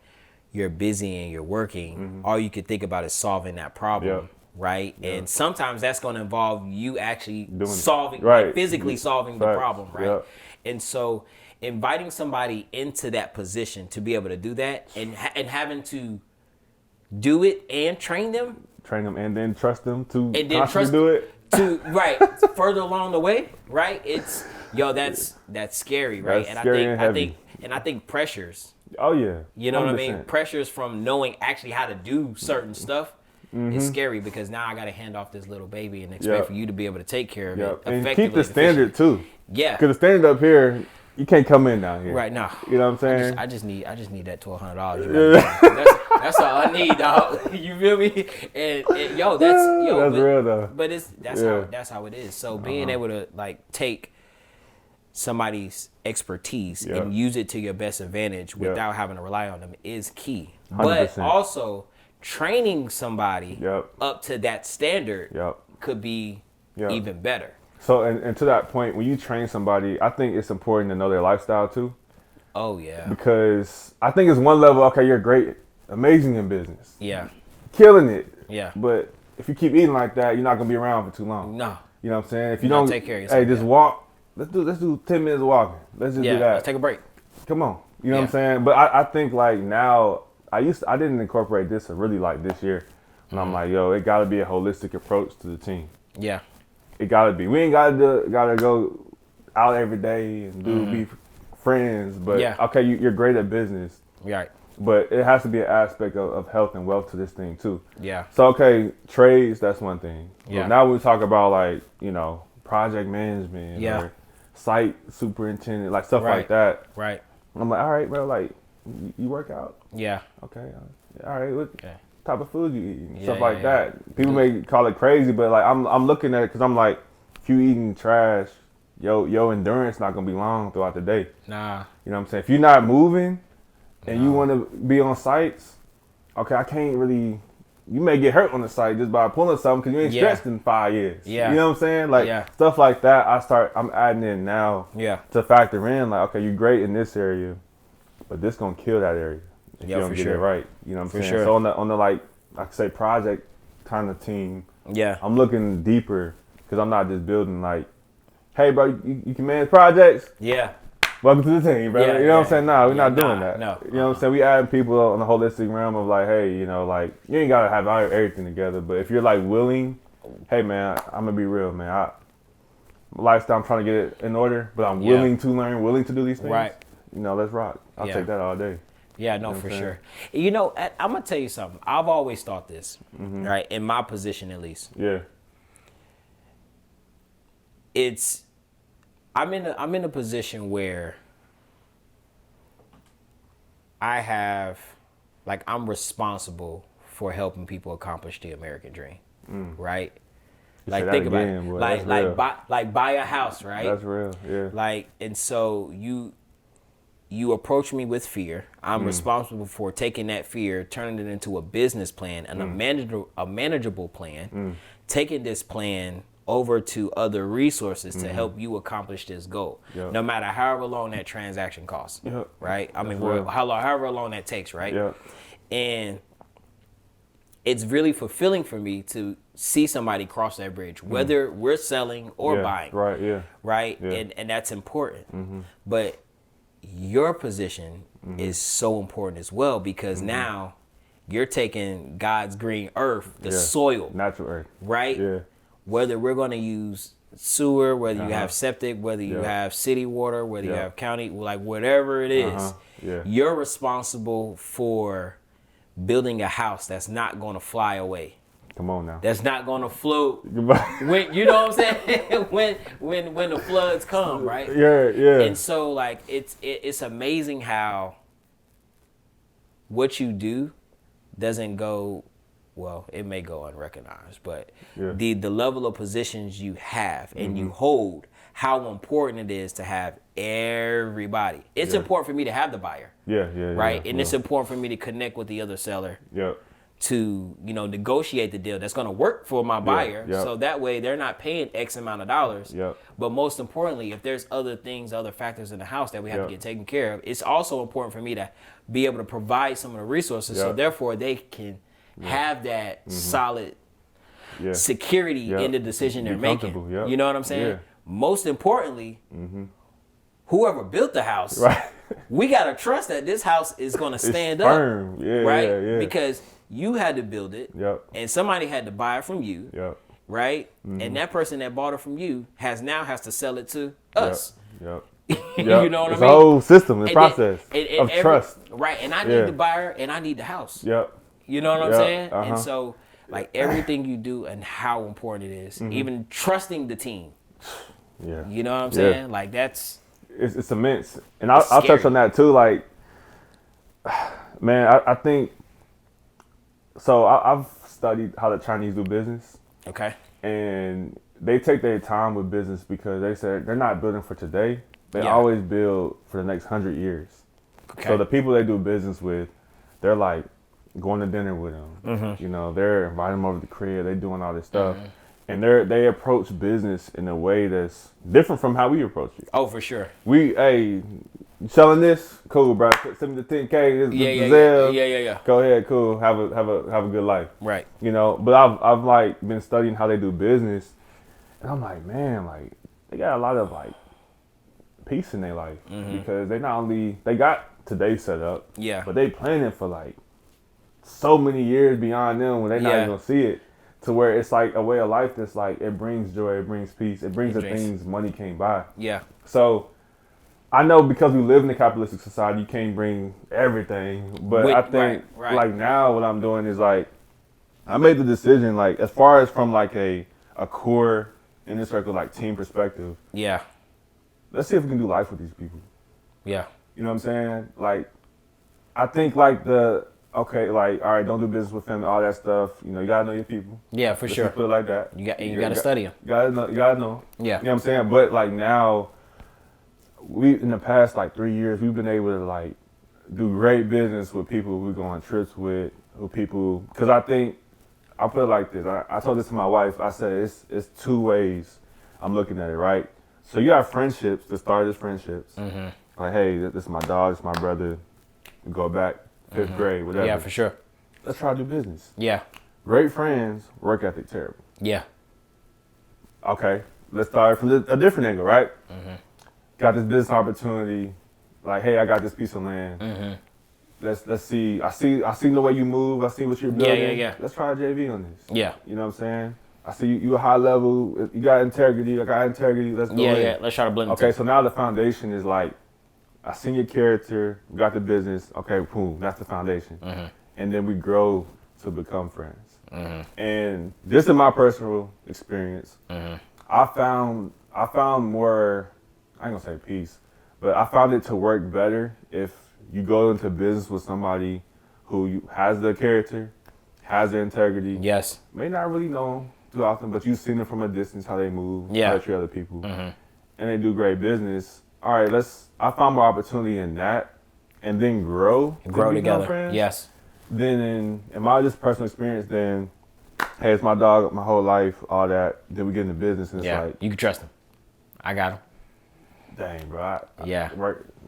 you're busy and you're working, all you can think about is solving that problem, right? And sometimes that's going to involve you actually solving, like physically solving the problem, right? And so inviting somebody into that position to be able to do that and having to do it and train them. And then trust them to and then trust do it. To further along the way, right? It's that's scary, right? That's scary and I think pressures. Oh yeah. You know 100%. What I mean? Pressures from knowing actually how to do certain stuff is scary because now I got to hand off this little baby and expect for you to be able to take care of it effectively. And keep the standard too. Yeah. Because the standard up here, you can't come in down here. Right now. You know what I'm saying? I just need that $1,200. That's all I need, dog. You feel me? And that's real though. But that's how it is. So being able to like take somebody's expertise and use it to your best advantage without having to rely on them is key. 100%. But also training somebody up to that standard could be even better. So, and to that point, when you train somebody, I think it's important to know their lifestyle too. Oh, yeah. Because I think it's one level, okay, you're great, amazing in business. Yeah. Killing it. Yeah. But if you keep eating like that, you're not going to be around for too long. No. You know what I'm saying? If you don't take care of yourself. Hey, just walk. Let's do 10 minutes of walking. Let's just do that. Let's take a break. Come on. You know what I'm saying? But I think like now, I didn't incorporate this really like this year. And I'm like, yo, it got to be a holistic approach to the team. Yeah. It gotta be. We ain't gotta go out every day and be friends. But okay, you're great at business. Right. But it has to be an aspect of health and wealth to this thing too. Yeah. So okay, trades, that's one thing. Yeah. But now we talk about like, project management or site superintendent, like stuff like that. Right. I'm like, all right, bro, like you work out? Yeah. Okay. All right. What type of food you eating? Stuff like that. People may call it crazy, but like I'm looking at it because I'm like, if you eating trash, your endurance not gonna be long throughout the day. Nah. You know what I'm saying? If you're not moving and you want to be on sites, okay, I can't really. You may get hurt on the site just by pulling something because you ain't stretched in 5 years. Yeah. You know what I'm saying? Like stuff like that. I'm adding in now. Yeah. To factor in like, okay, you're great in this area, but this gonna kill that area. If you don't get it right, you know what I'm saying? Sure. So on the like I could say project kind of team, I'm looking deeper because I'm not just building like, hey bro, you can manage projects? Yeah. Welcome to the team, bro. You know what I'm saying? Nah, we're not doing that. No. You know what I'm saying? We add people on the holistic realm of like, hey, like you ain't gotta have everything together, but if you're like willing, hey man, I'm gonna be real, man. My lifestyle, I'm trying to get it in order, but I'm willing to learn, willing to do these things. Right. Let's rock. I'll take that all day. Yeah, no, for sure. I'm gonna tell you something. I've always thought this, right? In my position, at least. Yeah. I'm in a position where I'm responsible for helping people accomplish the American dream, right? Like think about it, like buy a house, right? That's real, yeah. Like, and so you approach me with fear. I'm responsible for taking that fear, turning it into a business plan and a manageable plan, taking this plan over to other resources to help you accomplish this goal. Yep. No matter however long that transaction costs, right? I mean, however long that takes, right? Yep. And it's really fulfilling for me to see somebody cross that bridge, whether we're selling or buying. Right, yeah. Right? Yeah. And that's important. But your position is so important as well because now you're taking God's green earth, the soil. Natural earth. Right? Yeah. Whether we're going to use sewer, whether you have septic, whether you have city water, whether you have county, like whatever it is, you're responsible for building a house that's not going to fly away. Come on now. That's not going to float. When, you know what I'm saying? when the floods come, right? Yeah, yeah. And so like it's amazing how what you do doesn't go. Well, it may go unrecognized, but the level of positions you have and you hold, how important it is to have everybody. It's important for me to have the buyer. Right? And it's important for me to connect with the other seller to, negotiate the deal that's going to work for my buyer. So that way they're not paying X amount of dollars. But most importantly, if there's other factors in the house that we have to get taken care of, it's also important for me to be able to provide some of the resources so therefore they can have that solid security in the decision they're making. You know what I'm saying? Most importantly, whoever built the house we gotta trust that this house is gonna stand up, firm. Yeah, right? Yeah. Because you had to build it, and somebody had to buy it from you, right? And that person that bought it from you has to sell it to us. You know what I mean? It's a whole system, the process of trust. Right, and I need the buyer and I need the house. You know what I'm saying? And so, like, everything you do and how important it is, even trusting the team. You know what I'm saying? Like, it's immense. And I'll touch on that too. Like, man, I think, so I've studied how the Chinese do business. Okay. And they take their time with business because they said they're not building for today. They always build for the next 100 years. Okay. So the people they do business with, they're like going to dinner with them. You know, they're inviting them over to the crib. They're doing all this stuff. And they approach business in a way that's different from how we approach it. Oh, for sure. You selling this? Cool, bro. Send me the 10K. Yeah. Go ahead, cool. Have a good life. Right. You know, but I've like been studying how they do business, and I'm like, man, like they got a lot of like peace in their life because they got today set up, but they planning for like so many years beyond them when they not even gonna see it. To where it's like a way of life that's like, it brings joy, it brings peace, it brings the things money can't buy. Yeah. So I know because we live in a capitalistic society, you can't bring everything. But I think like now what I'm doing is like, I made the decision, like as far as from like a core inner circle, like team perspective. Yeah. Let's see if we can do life with these people. Yeah. You know what I'm saying? Like, I think like okay, like, all right, don't do business with family, all that stuff. You know, you gotta know your people. Yeah, for sure. Put it like that. You gotta study them. You gotta know. Yeah. You know what I'm saying? But like now, in the past like 3 years, we've been able to like do great business with people we go on trips with, because I think, I'll put it like this. I told this to my wife. I said, it's two ways I'm looking at it, right? So you have friendships, the start as friendships. Like, hey, this is my dog, this is my brother. We go back. 5th grade, whatever. Yeah, for sure. Let's try to do business. Yeah. Great friends, work ethic terrible. Yeah. Okay, let's start from a different angle, right? Got this business opportunity. Like, hey, I got this piece of land. Let's see. I see the way you move. I see what you're building. Yeah. Let's try a JV on this. Yeah. You know what I'm saying? I see you a high level. You got integrity. I got integrity. Let's go in. Yeah. Let's try to blend. Okay, so now the foundation is like, I seen your character, got the business, okay, boom, that's the foundation. And then we grow to become friends. And this is my personal experience. I found more, I ain't gonna say peace, but I found it to work better if you go into business with somebody who has the character, has the integrity. Yes. May not really know them too often, but you've seen them from a distance, how they move, how they treat other people. And they do great business. All right, I found more opportunity in that, and then grow together. Friends. Yes. Then in my just personal experience, then hey, it's my dog my whole life, all that. Then we get into business, and it's like you can trust him. I got him. Dang, bro.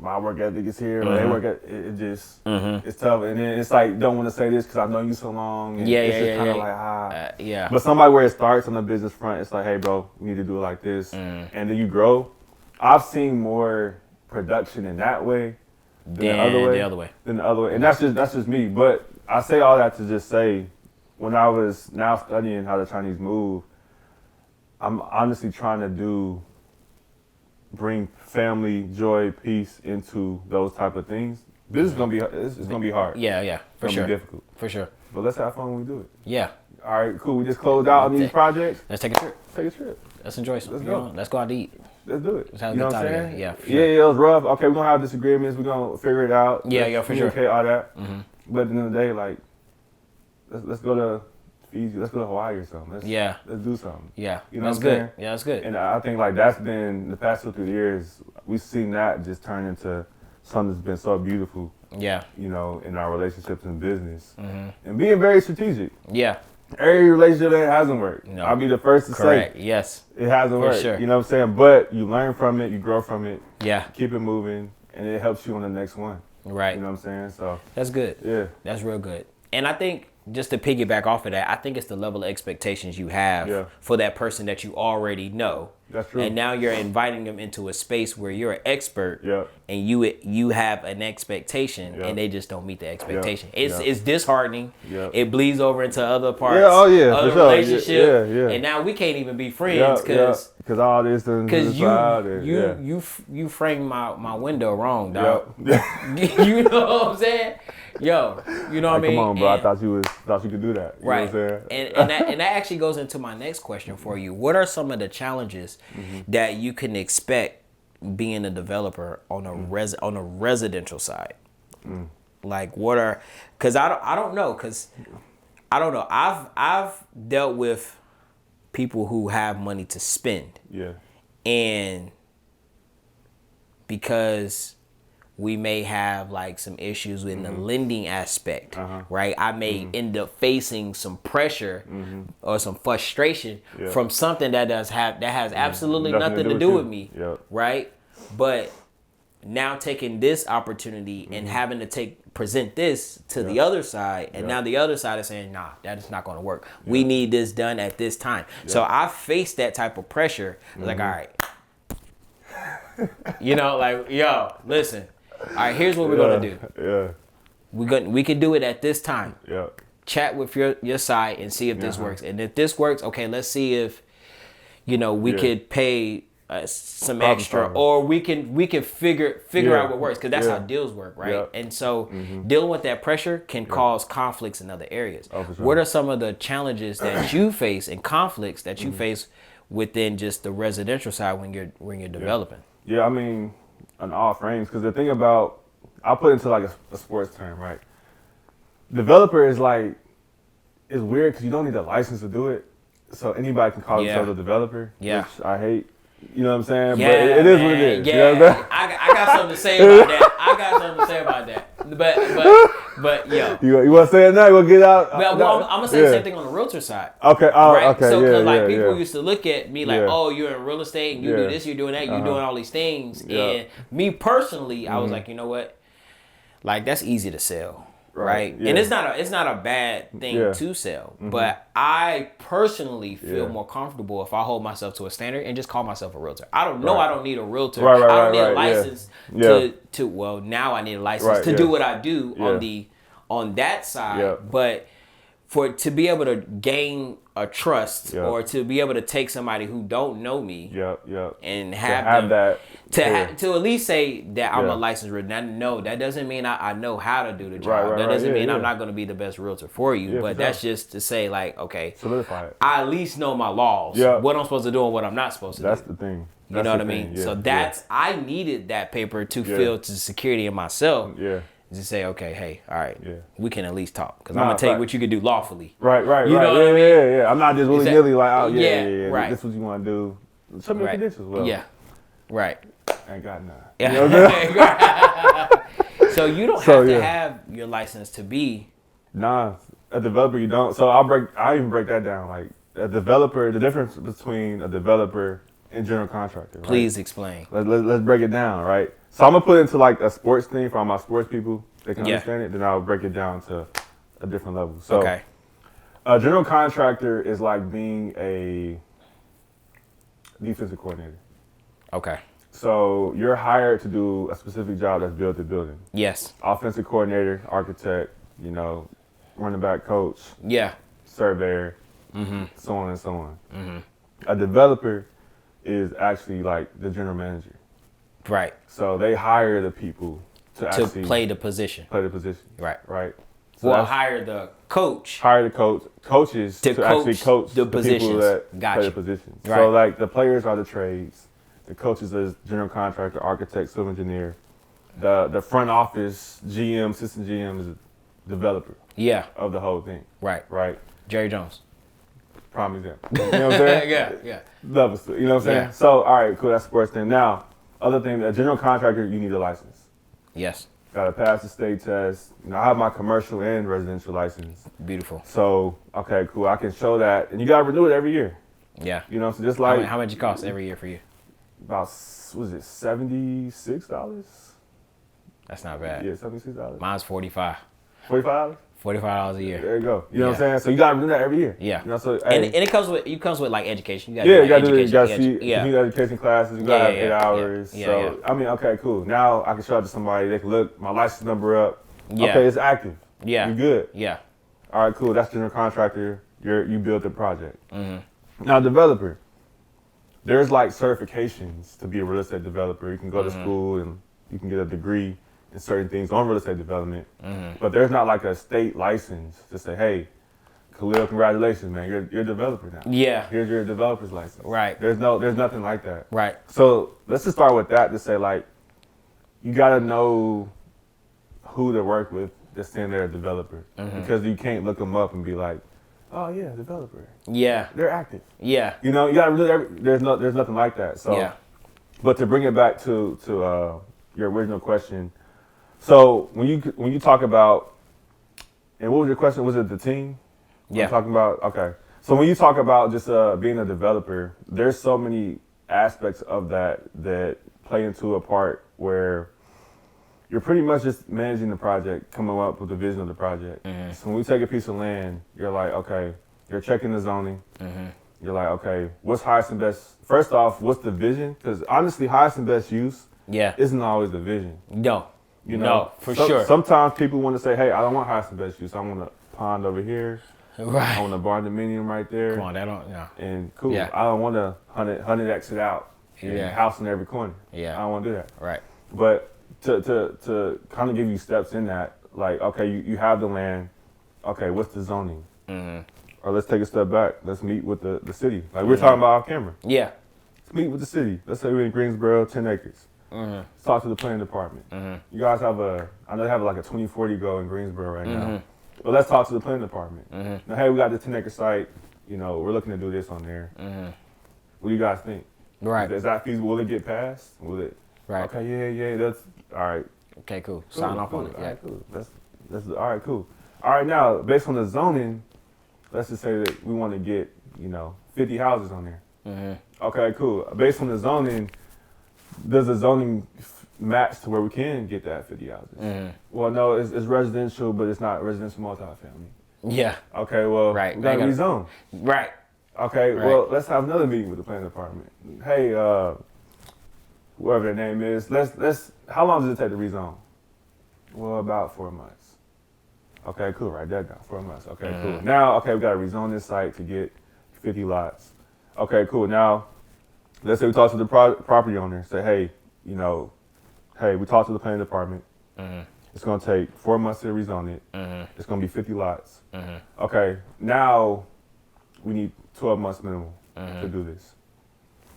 My work ethic is here. They work it just it's tough, and then it's like don't want to say this because I know you so long. And it's just kind of like But somebody where it starts on the business front, it's like, hey, bro, we need to do it like this, and then you grow. I've seen more production in that way than the other way. And that's just me. But I say all that to just say, when I was now studying how the Chinese move, I'm honestly trying to bring family, joy, peace into those type of things. This is gonna be hard. Yeah, for sure. It's gonna be difficult. For sure. But let's have fun when we do it. Yeah. All right, cool. We just closed out on these projects. Let's take a trip. Take a trip. Let's enjoy something. Let's go out to eat. Let's do it. Let's have a good time together. Yeah, for sure. Yeah, it was rough. Okay, we're gonna have disagreements. We're gonna figure it out. Yeah, for sure. Okay, all that. But at the end of the day, like, let's go to Fiji. Let's go to Hawaii or something. Let's do something. Yeah, you know that's what I'm good. saying? Yeah, that's good. And I think like that's been the past 2 or 3 years. We've seen that just turn into something that's been so beautiful. Yeah. You know, in our relationships and business, and being very strategic. Yeah. Every relationship that hasn't worked, I'll be the first to say, yes, it hasn't worked. Sure. You know what I'm saying? But you learn from it, you grow from it. Yeah. Keep it moving, and it helps you on the next one. Right. You know what I'm saying? So that's good. Yeah. That's real good. And I think just to piggyback off of that, I think it's the level of expectations you have for that person that you already know. That's true. And now you're inviting them into a space where you're an expert, Yep. and you have an expectation, Yep. and they just don't meet the expectation. Yep. It's disheartening. Yep. It bleeds over into other parts. Yeah. Oh yeah. Of the For sure. relationship. Yeah. And now we can't even be friends because all this and you framed my window wrong, dog. Yep. You know what I'm saying? Yo, you know what I mean? Come on, bro. And, I thought you could do that. You right. know what I'm saying? And that actually goes into my next question for you. What are some of the challenges that you can expect being a developer on a on a residential side? Like because I don't know I've dealt with people who have money to spend. Yeah. And because we may have like some issues in the lending aspect, right? I may end up facing some pressure or some frustration from something that has absolutely nothing to do with me, right? But now taking this opportunity and having to present this to the other side, and now the other side is saying, nah, that is not going to work. We need this done at this time. So I faced that type of pressure. Like, all right, you know, like, yo, listen. All right, here's what we're gonna do. Yeah. We can do it at this time. Yeah. Chat with your side and see if this works. And if this works, okay, let's see if we could pay some extra, or we can figure out what works, because that's how deals work, right? Yep. And so dealing with that pressure can cause conflicts in other areas. Oh, for sure. What are some of the challenges that you face and conflicts that you face within just the residential side when you're developing? Yeah, I mean, on all frames, because the thing about, I'll put it into like a sports term, right? Developer is like, it's weird because you don't need a license to do it. So anybody can call themselves a developer, which I hate. You know what I'm saying? Yeah, but it is what it is. Yeah, you know what I'm I got something to say about that. But yo. You want to say it now? You want to get out? Well, I'm going to say the same thing on the realtor side. Okay. Oh, right? okay. So, because people used to look at me like, oh, you're in real estate and you do this, you're doing that, you're doing all these things. And me personally, I was like, you know what? Like, that's easy to sell. Right. Yeah. And it's not a bad thing to sell. But I personally feel more comfortable if I hold myself to a standard and just call myself a realtor. I don't know I don't need a realtor. I don't need a license to well, now I need a license to do what I do on that side. But to be able to gain a trust or to be able to take somebody who don't know me and have them to at least say that I'm a licensed realtor. No, that doesn't mean I know how to do the job. That doesn't mean I'm not going to be the best realtor for you. But that's just to say, like, okay, solidify it. I at least know my laws. What I'm supposed to do and what I'm not supposed to do. That's the thing. You know what I mean? So I needed that paper to feel to security in myself. To say, okay, hey, all right, we can at least talk, because I'm gonna tell you what you can do lawfully. Right. You know what I mean? Yeah. I'm not just willy nilly like, oh right. This is what you want to do. Show me the credentials. Well, right. I ain't got none. Yeah. You know what I'm saying? So you don't have to have your license to be. Nah, a developer you don't. So I even break that down. Like a developer, the difference between a developer and general contractor. Right? Please explain. Let's break it down, right? So I'm gonna put it into like a sports thing for all my sports people. They can understand it. Then I'll break it down to a different level. So a general contractor is like being a defensive coordinator. Okay. So you're hired to do a specific job that's built the building. Yes. Offensive coordinator, architect, running back coach. Yeah. Surveyor. So on and so on. A developer is actually like the general manager. Right. So they hire the people to actually play the position. Right. So hire the coach. Coaches to actually coach the people that play the positions. Right. So like the players are the trades. The coaches is general contractor, architect, civil engineer. The front office, GM, assistant GM is a developer. Yeah. Of the whole thing. Right. Jerry Jones. Prime example. You know what I'm saying? Yeah. Love it. You know what I'm saying? Yeah. So, all right, cool. That's the first thing. Now, other thing, a general contractor, you need a license. Yes. Got to pass the state test. I have my commercial and residential license. Beautiful. So, okay, cool. I can show that. And you got to renew it every year. Yeah. So just like. How much it cost every year for you? About, $76? That's not bad. Yeah, $76. Mine's $45. $45? $45 a year. There you go. You know what I'm saying? So you got to do that every year. Yeah. You know, so, and it comes with like education. You got to do it. You got to see education classes. You got to have 8 hours. Yeah. So, I mean, okay, cool. Now I can show it to somebody. They can look, my license number up. Yeah. Okay, it's active. Yeah. You're good. Yeah. All right, cool. That's general contractor. You built the project. Mm-hmm. Now, developer. There's like certifications to be a real estate developer. You can go to school and you can get a degree in certain things on real estate development, but there's not like a state license to say, hey, Khalil, congratulations, man, you're a developer now. Yeah. Here's your developer's license. Right. There's nothing like that. Right. So let's just start with that to say, like, you gotta know who to work with that's saying they're a developer, because you can't look them up and be like, oh yeah, developer. Yeah. They're active. Yeah. You know, you gotta really, there's nothing like that. So, yeah. But to bring it back to your original question. So when you talk about, and what was your question? Was it the team? Yeah. I'm talking about, okay. So when you talk about just being a developer, there's so many aspects of that play into a part where you're pretty much just managing the project, coming up with the vision of the project. Mm-hmm. So when we take a piece of land, you're like, okay, you're checking the zoning. Mm-hmm. You're like, okay, what's highest and best? First off, what's the vision? Because honestly, highest and best use isn't always the vision. No. You know, no, for sure. Sometimes people want to say, hey, I don't want highest and best use. I want a pond over here. Right. I want a barn dominium right there. Come on, that don't, yeah. And cool. Yeah. I don't want to 100 exit out. Yeah. House in every corner. Yeah. I don't want to do that. Right. But to kind of give you steps in that, like, okay, you have the land. Okay, what's the zoning? Mm-hmm. Or let's take a step back. Let's meet with the city. Like we're talking about off camera. Yeah. Let's meet with the city. Let's say we're in Greensboro, 10 acres. Mm-hmm. Let's talk to the planning department. Mm-hmm. You guys have I know they have like a 2040 goal in Greensboro right now. But let's talk to the planning department. Mm-hmm. Now, hey, we got the 10 acre site. You know, we're looking to do this on there. Mm-hmm. What do you guys think? Right. Is that feasible? Will it get passed? Will it? Right. Okay, yeah, that's all right. Okay, cool. Sign off on it. Yeah, cool. That's all right, cool. All right, now based on the zoning, let's just say that we want to get 50 houses on there. Mm-hmm. Okay, cool. Based on the zoning, does the zoning match to where we can get that 50 houses? Mm-hmm. Well, no, it's residential, but it's not residential multifamily. Yeah. Okay, well, right. we got to rezone. Right. Okay, right. Well, let's have another meeting with the planning department. Hey, whoever their name is, let's. How long does it take to rezone? Well, about 4 months. Okay, cool. Write that down. 4 months. Okay, cool. Now, okay, we got to rezone this site to get 50 lots. Okay, cool. Now, let's say we talk to the property owner. Say, hey, we talked to the planning department. Mm-hmm. It's going to take 4 months to rezone it. Mm-hmm. It's going to be 50 lots. Mm-hmm. Okay, now we need 12 months minimum to do this.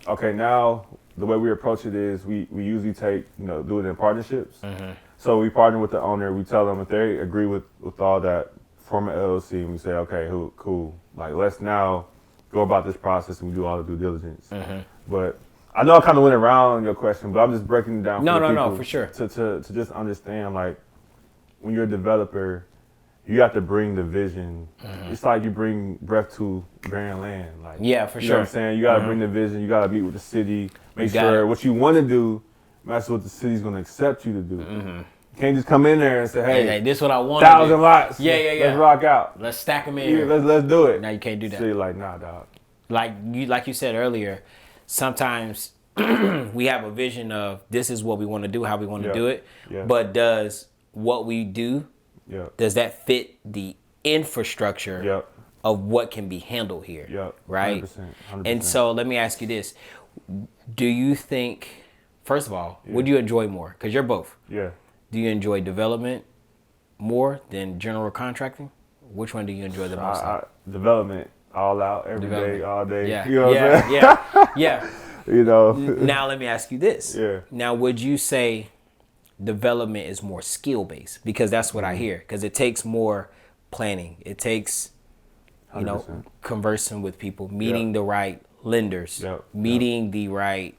Okay, now the way we approach it is we usually do it in partnerships. Mm-hmm. So we partner with the owner. We tell them if they agree with all that, form an LLC, and we say, okay, cool. Like, let's now go about this process and we do all the due diligence. Mm-hmm. But I know I kind of went around your question, but I'm just breaking it down. No, for sure. To just understand, like, when you're a developer, you have to bring the vision. Mm-hmm. It's like you bring breath to barren land. Like, yeah, for sure. You know what I'm saying? You got to bring the vision. You got to meet with the city. Make sure what you want to do matches what the city's going to accept you to do. Mm-hmm. You can't just come in there and say, hey, this is what I want. 1,000 lots. Yeah. Let's rock out. Let's stack them in here. Let's do it. Now you can't do that. City like, nah, dog. Like you said earlier, sometimes we have a vision of this is what we want to do, how we want to do it. Yeah. But does what we do, does that fit the infrastructure of what can be handled here? Yep. Right? 100%. And so let me ask you this. Do you think, first of all, would you enjoy more? Because you're both. Yeah. Do you enjoy development more than general contracting? Which one do you enjoy the most? Development, all out, every day, all day. Yeah. You know what I'm saying? Yeah. You know. Now let me ask you this. Yeah. Now, would you say development is more skill-based? Because that's what I hear. Because it takes more planning. It takes, 100%. Conversing with people, meeting the right lenders, meeting the right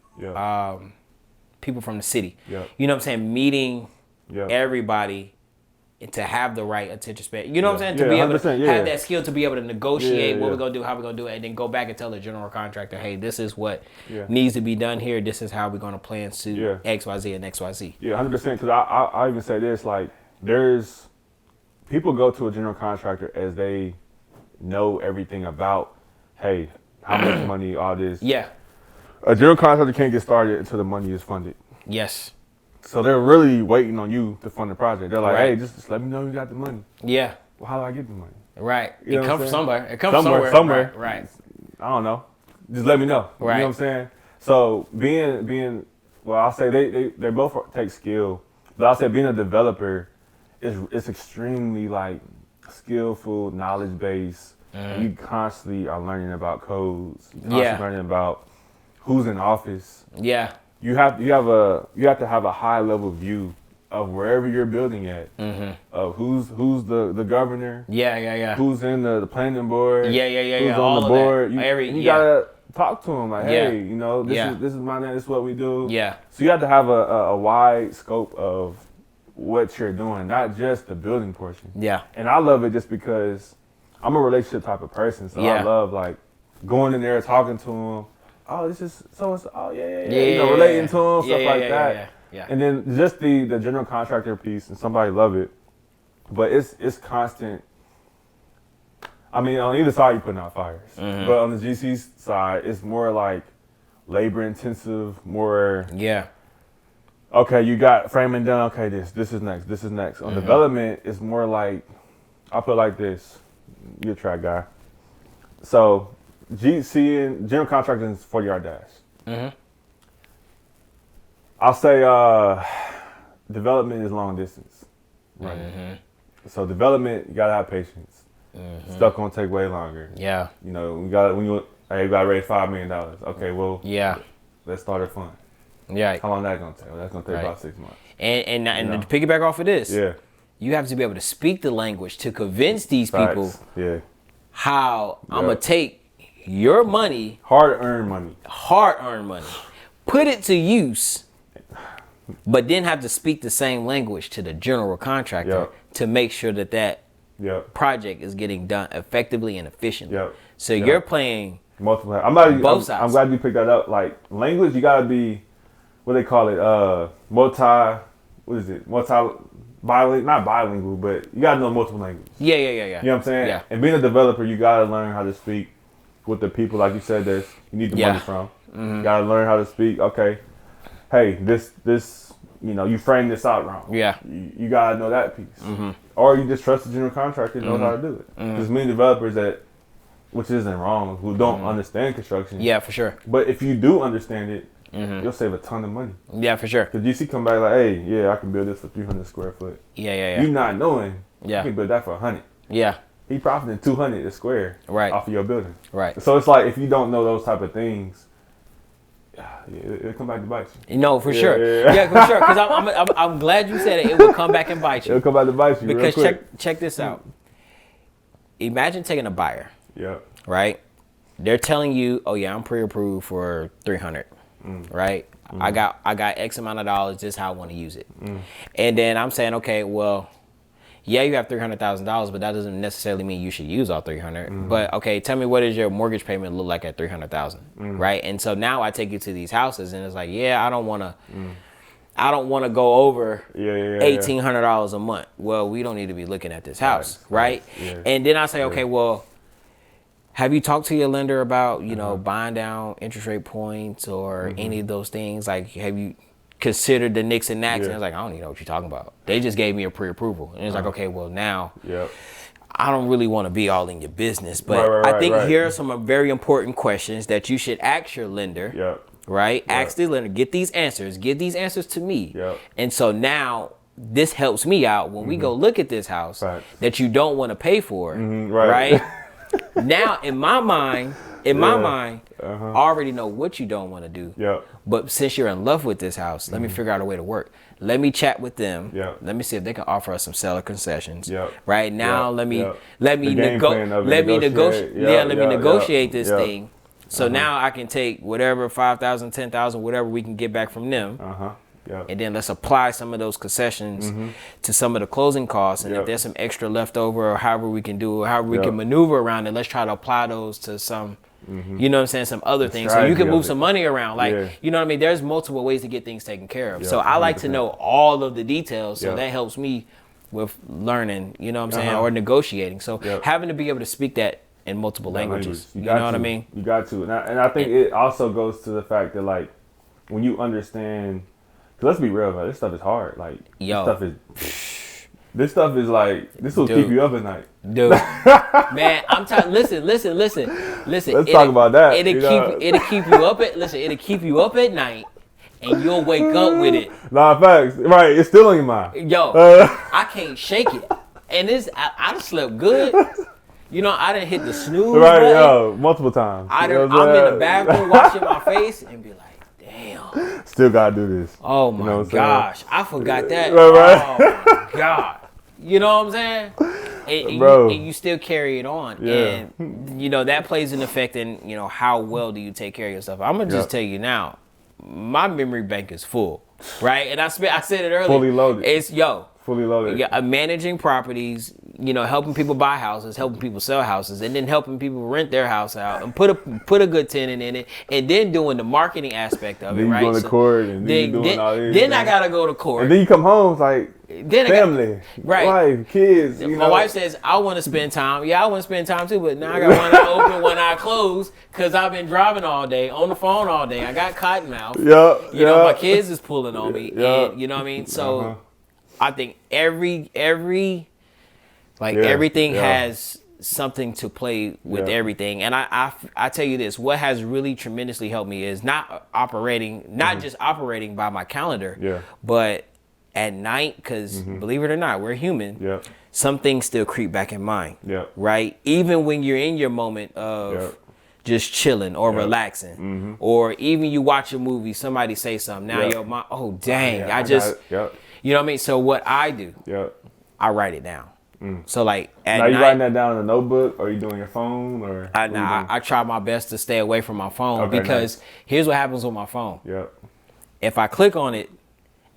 people from the city. You know what I'm saying? Meeting everybody and to have the right attention span. You know what I'm saying? To be able to have that skill to be able to negotiate what we're going to do, how we're going to do it, and then go back and tell the general contractor, hey, this is what needs to be done here. This is how we're going to plan to X, Y, Z, and X, Y, Z. Yeah, 100%. Because I even say this, like, there's people go to a general contractor as they know everything about, hey, how much money, all this. Yeah. A general contractor can't get started until the money is funded. Yes. So they're really waiting on you to fund the project. They're like, Right. hey, just let me know you got the money. Yeah. Well, how do I get the money? Right. You know It comes from somewhere. It comes somewhere. Right. I don't know. Just let me know. Right. You know what I'm saying? So being well, I'll say they both take skill, but I'll say being a developer is extremely like skillful, knowledge based. You constantly are learning about codes. You're constantly learning about who's in office. Yeah. You have to have a high level view of wherever you're building at. Of who's the governor. Yeah. Who's in the planning board. Yeah. Who's on all the of board. That. You gotta talk to them like, Yeah. hey, you know, this is my name. This is what we do. Yeah. So you have to have a wide scope of what you're doing, not just the building portion. Yeah. And I love it just because I'm a relationship type of person, so I love like going in there, talking to them. Oh, this is so. Oh, yeah. You know, relating to them, stuff like that. Yeah. And then just the general contractor piece, and somebody love it, but it's constant. I mean, on either side, you're putting out fires, but on the GC side, it's more like labor intensive, more. Yeah. Okay, you got framing done. Okay, this is next. On development, it's more like, I'll put it like this. You're a track guy. So, GC and general contracting is 40-yard dash. I'll say development is long distance. Right. So development, you gotta have patience. Stuff gonna take way longer. Yeah. You know, we gotta raise $5 million. Okay, well, let's start a fund. Yeah. How long that gonna take? Well, that's gonna take about 6 months. And to piggyback off of this, you have to be able to speak the language to convince these people how I'm gonna take your money, hard-earned money, put it to use, but then have to speak the same language to the general contractor to make sure that project is getting done effectively and efficiently. So you're playing multiple. Both sides. I'm glad you picked that up. Like language, you gotta be, what they call it, bilingual, not bilingual, but you gotta know multiple languages. Yeah. You know what I'm saying? Yeah. And being a developer, you gotta learn how to speak with the people, like you said, that you need the money from. You gotta learn how to speak. Okay, hey, this, you know, you frame this out wrong. Yeah. You gotta know that piece. Or you just trust the general contractor knows how to do it. There's many developers that, which isn't wrong, who don't understand construction. Yeah, for sure. But if you do understand it, you'll save a ton of money. Yeah, for sure. Because GC come back like, hey, yeah, I can build this for 300 square foot. Yeah. You not knowing, you can build that for 100. Yeah. He profiting 200 a square off of your building. Right. So it's like, if you don't know those type of things, it'll come back to bite you. No, for sure. Yeah, for sure. Because I'm glad you said it. It will come back and bite you. It'll come back to bite you. Because real quick. check this out. Imagine taking a buyer. Yeah. Right. They're telling you, oh yeah, I'm pre-approved for 300. Right. I got X amount of dollars. This is how I want to use it. And then I'm saying, okay, well, yeah, you have $300,000, but that doesn't necessarily mean you should use all 300. But okay, tell me, what does your mortgage payment look like at 300,000? Right. And so now I take you to these houses, and it's like, yeah, I don't want to go over $1,800 a month. Well, we don't need to be looking at this house, right? Yeah. And then I say, okay, well, have you talked to your lender about, you know, buying down interest rate points or any of those things? Like, have you considered the nicks and knacks? And it's like, I don't even know what you're talking about. They just gave me a pre-approval. And it's like, okay, well, now I don't really want to be all in your business. But I think here are some very important questions that you should ask your lender. Right? Ask the lender, give these answers to me. And so now this helps me out when we go look at this house that you don't want to pay for. Right? Now, in my mind, I already know what you don't want to do. But since you're in love with this house, let me figure out a way to work. Let me chat with them. Let me see if they can offer us some seller concessions. Right now, let me negotiate this thing. So now I can take whatever 5,000, 10,000, whatever we can get back from them. And then let's apply some of those concessions to some of the closing costs. And if there's some extra left over, or however we can do, however we can maneuver around it, let's try to apply those to some, you know what I'm saying, some other things. So you can move some money around. Like, you know what I mean? There's multiple ways to get things taken care of. So I like to know all of the details. So that helps me with learning, you know what I'm saying, or negotiating. So having to be able to speak that in multiple languages, you know what I mean? You got to. And I think it also goes to the fact that, like, when you understand, cause let's be real, man, this stuff is hard. Like, this stuff is like, this will keep you up at night. Dude, man, I'm telling. Listen. Let's talk about that. It'll keep you up at. Listen, it'll keep you up at night, and you'll wake up with it. Nah, facts. Right, it's still in your mind. Yo, I can't shake it, and I slept good. You know, I done hit the snooze button. Multiple times. I'm in the bathroom washing my face and be like, damn. Still gotta do this. Oh my gosh, I forgot that. Right. Oh my God. You know what I'm saying? And you still carry it on. Yeah. And, you know, that plays an effect in, you know, how well do you take care of yourself. I'm going to just tell you now, my memory bank is full, right? And I said it earlier. Fully loaded. Fully loaded. Yeah, managing properties, you know, helping people buy houses, helping people sell houses, and then helping people rent their house out and put a good tenant in it, and then doing the marketing aspect of it, right? Then you go to court, and then you doing all this. Then I gotta go to court. And then you come home, it's like, family, wife, kids. My wife says, I want to spend time. Yeah, I want to spend time too, but now I got one eye open, one eye closed, because I've been driving all day, on the phone all day. I got cotton mouth. You know, my kids is pulling on me. And, you know what I mean? So I think everything has something to play with everything. And I tell you this, what has really tremendously helped me is not just operating by my calendar, but at night, because believe it or not, we're human. Some things still creep back in mind, right? Even when you're in your moment of just chilling or relaxing, or even you watch a movie, somebody say something. Now your mind, oh dang, you know what I mean? So what I do, I write it down. So like at night, you writing that down in a notebook, or are you doing your phone, or? I try my best to stay away from my phone because here's what happens with my phone. If I click on it,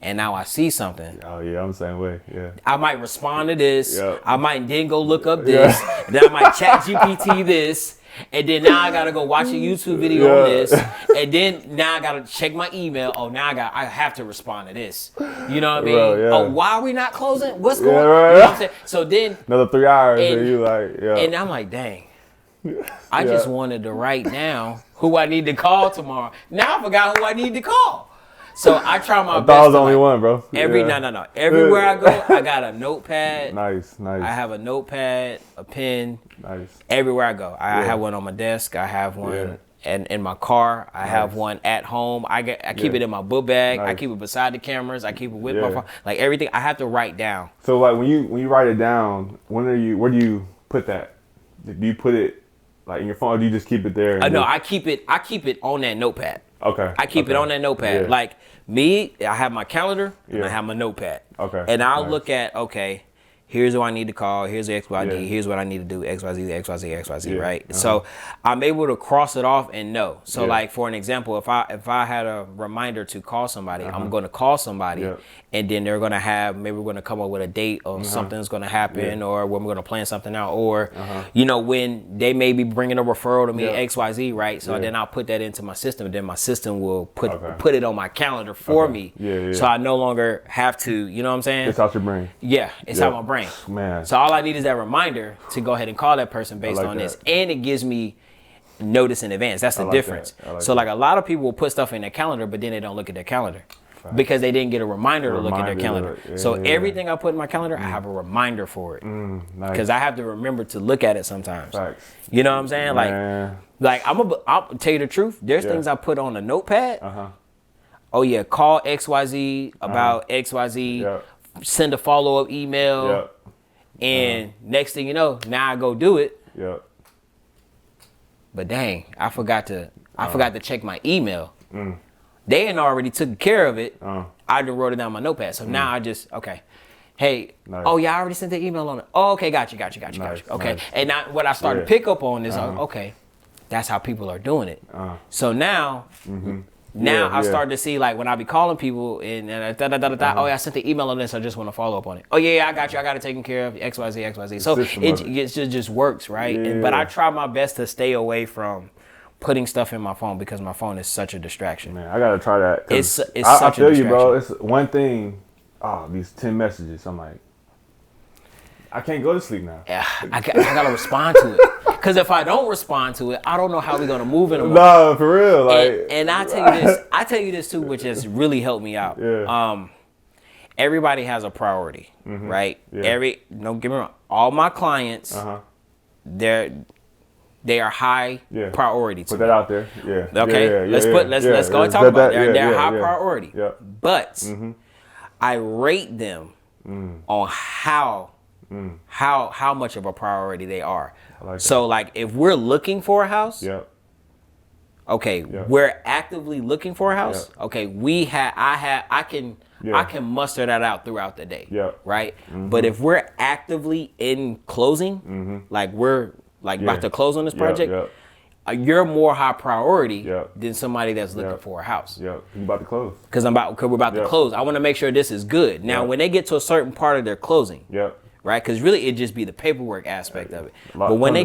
and now I see something. Oh yeah, I'm the same way. Yeah. I might respond to this. I might then go look up this. Then I might chat GPT this. And then now I gotta go watch a YouTube video on this. And then now I gotta check my email. Oh, now I have to respond to this. You know what I mean? Oh, why are we not closing? What's going on? You know what I'm saying? So then another 3 hours, and you like, and I'm like, dang. I just wanted to write down who I need to call tomorrow. Now I forgot who I need to call. So I try my best. I thought I was the only one, bro. No. Everywhere I go, I got a notepad. Nice. I have a notepad, a pen. Nice. Everywhere I go, I have one on my desk. I have one in my car. I have one at home. I keep it in my book bag. I keep it beside the cameras. I keep it with my phone. Like everything, I have to write down. So like when you write it down, where do you put that? Do you put it like in your phone, or do you just keep it there? No, I keep it on that notepad. Okay. I keep it on that notepad. Like me, I have my calendar and I have my notepad. Okay. And I'll look at, here's who I need to call. Here's the X, Y, D. Here's what I need to do. X, Y, Z, X, Y, Z, X, Y, Z, right? So I'm able to cross it off and know. So like for an example, if I had a reminder to call somebody, I'm going to call somebody, and then they're going to maybe we're going to come up with a date or something's going to happen, or when we're going to plan something out, or you know, when they may be bringing a referral to me, X, Y, Z, right? So then I'll put that into my system. Then my system will put it on my calendar for me. So I no longer have to, you know what I'm saying? It's out your brain. Yeah, it's out my brain. Man. So all I need is that reminder to go ahead and call that person based on this, and it gives me notice in advance. That's the difference. So like a lot of people will put stuff in their calendar, but then they don't look at their calendar because they didn't get a reminder to look at their calendar. So everything I put in my calendar, I have a reminder for it because I have to remember to look at it sometimes. You know what I'm saying? Like I'll tell you the truth. There's things I put on a notepad. Oh yeah, call XYZ about XYZ. Send a follow-up email, and next thing you know, now I go do it. But dang, I forgot to check my email. They had already took care of it. I just wrote it down on my notepad. So now I just hey, oh yeah, I already sent the email on it. Oh, okay, got you. Okay, and now what I started to pick up on is okay, that's how people are doing it. So now. Now I start to see, like, when I be calling people and oh yeah, I sent the email on this, I just want to follow up on it. Oh yeah, I got you. I got it taken care of. XYZ. So it just works, right? But I try my best to stay away from putting stuff in my phone because my phone is such a distraction. Man, I gotta try that. It's such I a distraction. You, bro. It's one thing. Oh, these 10 messages. I'm like, I can't go to sleep now. I gotta respond to it. Because if I don't respond to it, I don't know how we're gonna move in a moment. No, for real. Like, and I tell you this too, which has really helped me out. Yeah. Everybody has a priority, right? Yeah. Don't get me wrong. All my clients, they are high priority to me. Put that out there. Yeah. Okay. Let's go and talk about it. They're high priority. Yeah. But I rate them on how much of a priority they are. So like if we're looking for a house, we're actively looking for a house. Okay, I can muster that out throughout the day. Right? But if we're actively in closing, like we're about to close on this project, you're more high priority than somebody that's looking for a house. Yeah, you're about to close. Because we're about to close. I want to make sure this is good. Now, when they get to a certain part of their closing, right? Because really, it just be the paperwork aspect of it. But when they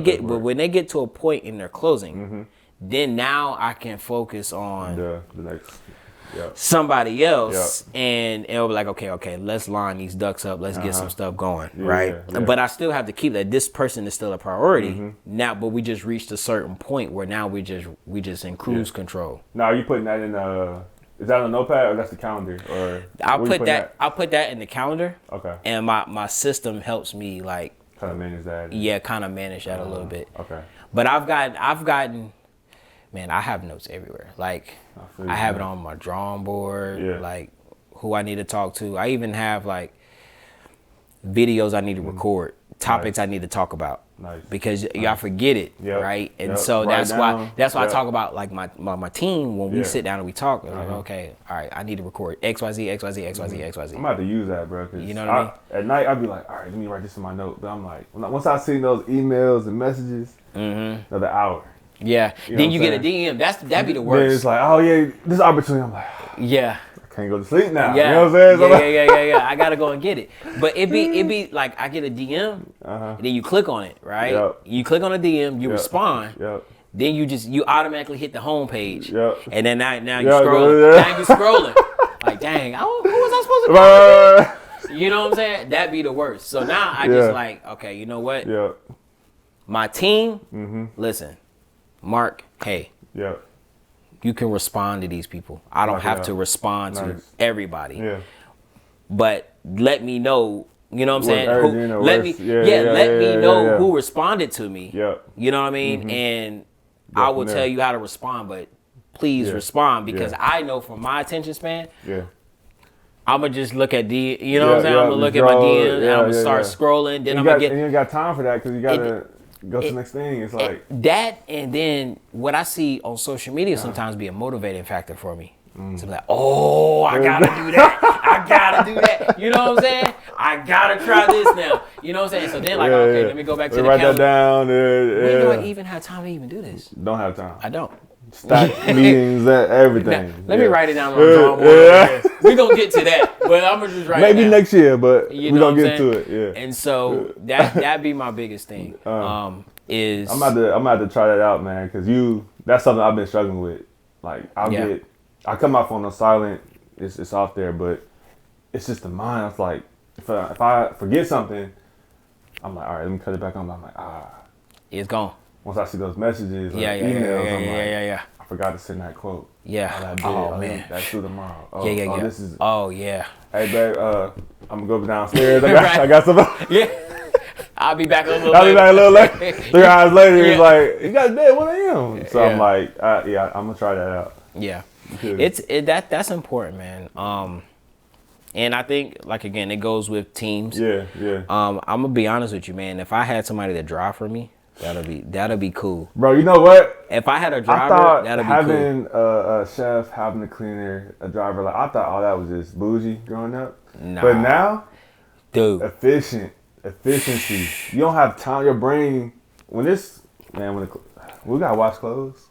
get to a point in their closing, then now I can focus on the next. Somebody else, and it'll be like, okay, let's line these ducks up. Let's get some stuff going, right? But I still have to keep that this person is still a priority now. But we just reached a certain point where now we just in cruise control. Now, are you putting that in? Is that on a notepad or that's the calendar? Or I'll put that in the calendar. Okay. And my system helps me like kind of manage that. Yeah, kind of manage that a little bit. Okay. But I've gotten. Man, I have notes everywhere. Like, I have it on my drawing board, like, who I need to talk to. I even have, like, videos I need to record, topics I need to talk about. Because y'all forget it, right? And so that's why I talk about, like, my team, when we sit down and we talk, like, okay, all right, I need to record XYZ, XYZ, XYZ, XYZ. I'm about to use that, bro. You know what I mean? At night, I'd be like, all right, let me write this in my note. But I'm like, once I see those emails and messages, another hour. Yeah. Then you get a DM. That'd be the worst. Then it's like, oh yeah, this opportunity. I'm like, yeah. I can't go to sleep now. Yeah. You know what I'm saying? Yeah. I gotta go and get it. But it be like I get a DM, and then you click on it, right? Yep. You click on the DM, you respond. Yep. Then you automatically hit the home page. Yep. And then now you're scrolling. Now you're scrolling. Like, dang, who was I supposed to call? You know what I'm saying? That'd be the worst. So now I just like, okay, you know what? Yeah. My team, listen. Mark, hey, you can respond to these people. I don't have to respond to everybody. Yeah. But let me know, you know what I'm saying? Let me know who responded to me. Yeah. You know what I mean? And I will tell you how to respond, but please respond because I know from my attention span, I'm going to just look at you know what I'm saying? I'm going to look at my DM and I'm going to start scrolling. Then I'm going to get. And you ain't got time for that because you got to. Go to the next thing. It's like that, and then what I see on social media sometimes be a motivating factor for me. To be like, oh, I gotta do that. I gotta do that. You know what I'm saying? I gotta try this now. You know what I'm saying? So then, like, okay, let me go back to the calendar. Write that down. When do I even have time to even do this? Don't have time. I don't. Stack meetings, everything. Now, let me write it down on the drawing board. We're going to get to that, but I'm going to just write it down. Maybe next year, but we're going to get to it. Yeah. And so that'd be my biggest thing. Is I'm about to try that out, man, because that's something I've been struggling with. Like, I cut my phone on silent. It's off there, but it's just the mind. It's like, if I forget something, I'm like, all right, let me cut it back on. I'm like, it's gone. Once I see those messages, emails, I forgot to send that quote. Yeah. Man. That's due tomorrow. This is. Oh yeah. Hey babe, I'm gonna go downstairs. I got some. Yeah. I'll be back a little later. 3 hours later, it's like, you got dead 1 a.m. So I'm like, I'm gonna try that out. Yeah. That's important, man. And I think, like, again, it goes with teams. Yeah. I'm gonna be honest with you, man. If I had somebody to drive for me, that'll be cool. Bro, you know what? If I had a driver, that'd be cool. Having a chef, having a cleaner, a driver, like, I thought all that was just bougie growing up. Nah. But now, dude, efficiency. You don't have time. Your brain, we gotta wash clothes.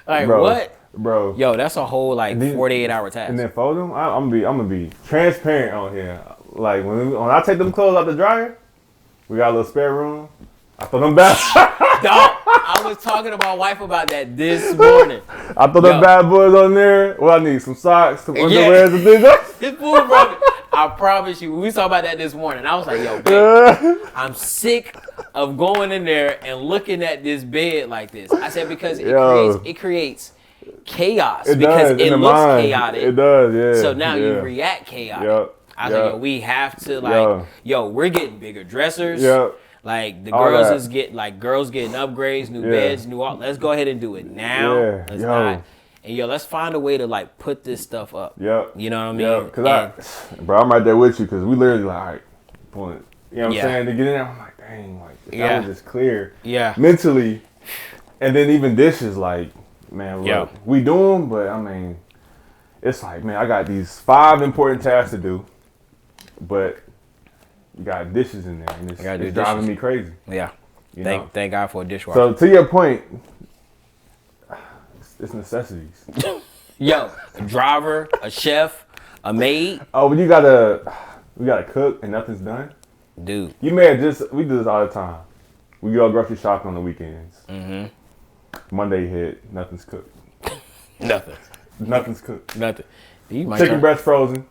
like bro, what? Bro. Yo, that's a whole 48-hour task. And then fold them. I'm gonna be transparent on here. Like when I take them clothes out the dryer, we got a little spare room. I throw them back. Dog, I was talking to my wife about that this morning. I throw them bad boys on there. Well, I need some socks, some underwear, and things. This fool broke it. I promise you, we talked about that this morning. I was like, yo, babe, I'm sick of going in there and looking at this bed like this. I said, because it creates chaos. Because it looks chaotic. It does, yeah. So now you react chaotic. Yep. I was like, yo, we have to, like, we're getting bigger dressers. Yep. Like, the girls girls getting upgrades, new beds, let's go ahead and do it now. Yeah. Let's not. And let's find a way to like put this stuff up. Yep. You know what I mean? Yep. Cause I'm right there with you, cause we literally like, all right, pulling. You know what I'm saying? To get in there, I'm like, dang, like that was just clear. Yeah. Mentally, and then even dishes, like, man, look, we do them, but I mean, it's like, man, I got these 5 important tasks to do, but you got dishes in there, and it's driving me crazy. Yeah. Thank God for a dishwasher. So to your point. It's necessities. Yo, a driver, a chef, a maid. Oh, but we gotta cook and nothing's done. Dude. We do this all the time. We go grocery shopping on the weekends. Mm-hmm. Monday hit, nothing's cooked. Nothing's cooked. Nothing. Chicken breast frozen.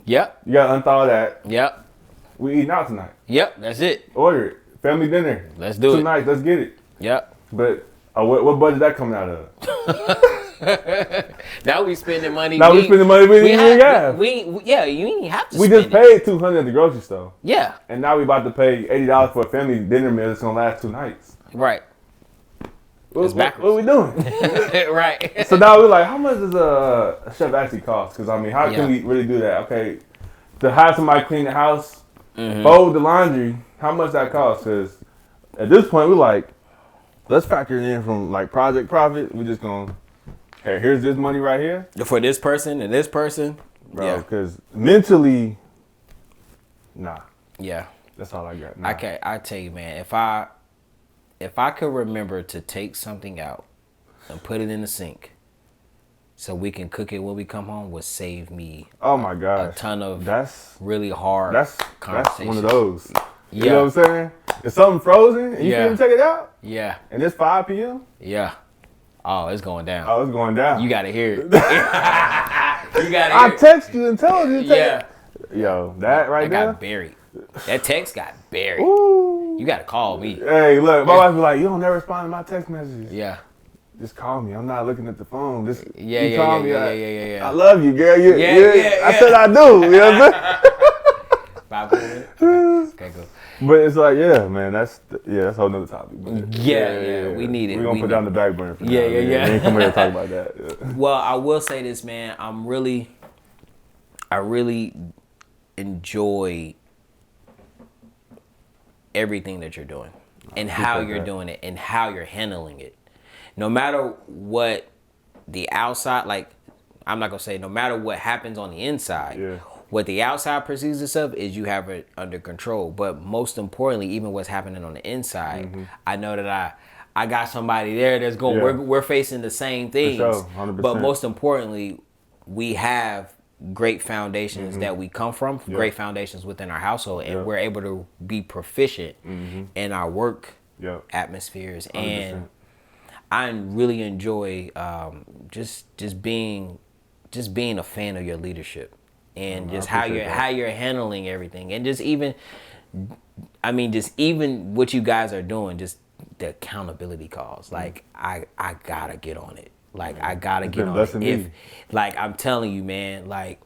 Yep. You gotta unthaw that. Yep. We eating out tonight. Yep, that's it. Order it. Family dinner. Let's do it. Tonight, let's get it. Yep. But what budget that coming out of? Now we spending money. We spending money we didn't have. You didn't have to. We just paid $200 at the grocery store. Yeah. And now we about to pay $80 for a family dinner meal that's gonna last 2 nights. Right. What are we doing? Right. So now we're like, how much does a chef actually cost? Because I mean, how can we really do that? Okay, to have somebody clean the house, fold the laundry, how much that costs? Because at this point, we're like, let's factor it in from like project profit. We're just going, hey, here's this money right here. For this person and this person. Bro, because mentally, nah. Yeah. That's all I got. Nah. I tell you, man, if I could remember to take something out and put it in the sink so we can cook it when we come home would save me my gosh, a ton of really hard conversations. That's one of those. You know what I'm saying? If something frozen and you can't take it out, and it's 5 p.m. Oh, it's going down. Oh, it's going down. You gotta hear it. You gotta hear I text you and told you to take it. Yo, that right there. Got buried. That text got buried. Ooh. You gotta call me. Hey, look, my wife be like, you don't never respond to my text messages. Yeah. Just call me. I'm not looking at the phone. Just call me. Yeah. I love you, girl. I said I do. You know what I'm saying? 5 minutes. Okay, cool. But it's like, man, that's a whole nother topic. Yeah, we need it. We're going to put down the back burner for now. Yeah. We ain't come here to talk about that. Yeah. Well, I will say this, man. I really enjoy everything that you're doing and how you're doing it and how you're handling it. No matter what the outside, like, I'm not going to say no matter what happens on the inside, what the outside perceives itself is you have it under control. But most importantly, even what's happening on the inside, I know that I got somebody there that's going, we're facing the same things. For sure, 100%. But most importantly, we have great foundations that we come from, great foundations within our household, and we're able to be proficient in our work atmospheres. 100%. And I really enjoy just being a fan of your leadership and just how you're handling everything, and just even what you guys are doing, just the accountability calls. Like I gotta get on it. Like I gotta get on it. If like I'm telling you, man, like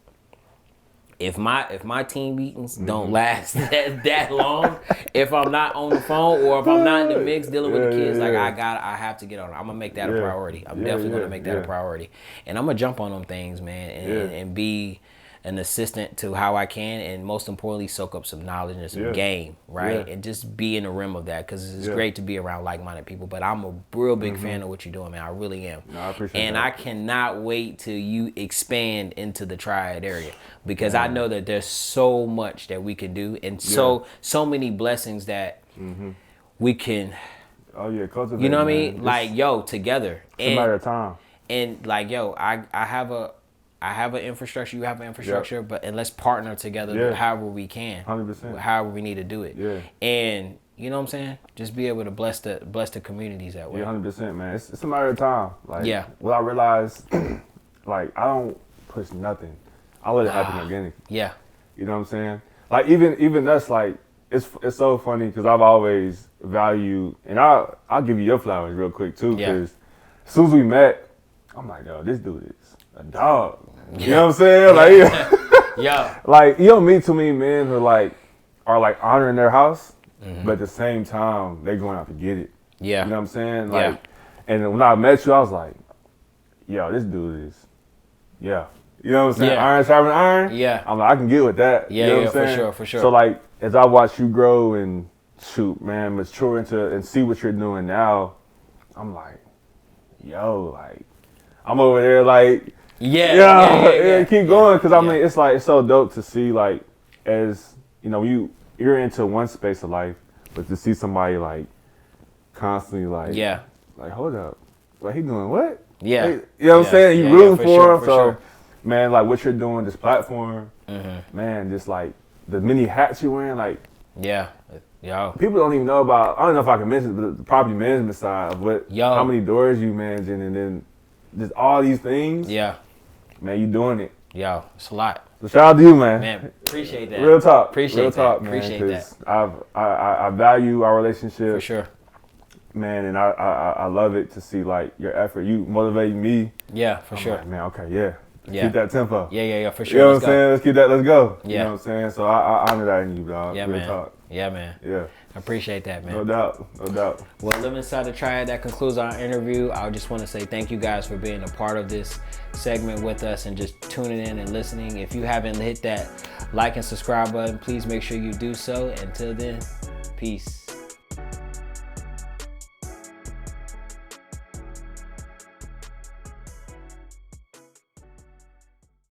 if my team meetings don't last that long, if I'm not on the phone or if I'm not in the mix dealing with the kids, like I have to get on it. I'm gonna make that a priority. I'm definitely gonna make that a priority, and I'm gonna jump on them things, man, and be an assistant to how I can, and most importantly, soak up some knowledge and some game, right? And just be in the rim of that, because it's great to be around like-minded people. But I'm a real big fan of what you're doing, man. I really am. No, I appreciate and that. I cannot wait till you expand into the Triad area, because I know that there's so much that we can do, and so many blessings that we can. Oh yeah, cultivate. You know what I mean? Like together. It's a matter of time. And like I have an infrastructure, you have an infrastructure, and let's partner together however we can. 100%. However we need to do it. Yeah. And you know what I'm saying? Just be able to bless the communities that way. Yeah, 100%, man. It's a matter of time. Like what I realized, like I don't push nothing. I let it happen organically. Yeah. You know what I'm saying? Like even us, like it's so funny because I've always valued, and I'll give you your flowers real quick too, because as soon as we met, I'm like, yo, this dude is a dog. You know what I'm saying? Like, like you don't meet too many men who are honoring their house, but at the same time they going out to get it. You know what I'm saying? Like, and when I met you, I was like, yo, this dude is, you know what I'm saying? Iron sharpening iron. I'm like, I can get with that. You know what I'm saying? For sure. So like, as I watch you grow and mature into and see what you're doing now, I'm like, yo, like, I'm over there like, keep going, because I mean, it's like, it's so dope to see, like, as you know, you're into one space of life, but to see somebody like constantly like hold up, like he doing what? You know what I'm saying? You rooting for him, so man, like what you're doing, this platform, man, just like the many hats you're wearing, like people don't even know about. I don't know if I can mention the property management side of how many doors you managing, and then just all these things. Man, you doing it. It's a lot. So shout out to you, man. Man, appreciate that. Real talk. Appreciate Real talk, that. man. Appreciate that. I value our relationship. For sure. Man, and I love it to see like your effort. You motivate me. For sure. Like, man, okay, keep that tempo. For sure. You know what I'm saying? Let's keep that. Let's go. Yeah. You know what I'm saying? So I honor that in you, dog. Yeah, Real man. talk. Yeah, man. Yeah. I appreciate that, man. No doubt. No doubt. Well, Living Inside the Triad, that concludes our interview. I just want to say thank you guys for being a part of this segment with us and just tuning in and listening. If you haven't hit that like and subscribe button, please make sure you do so. Until then, peace.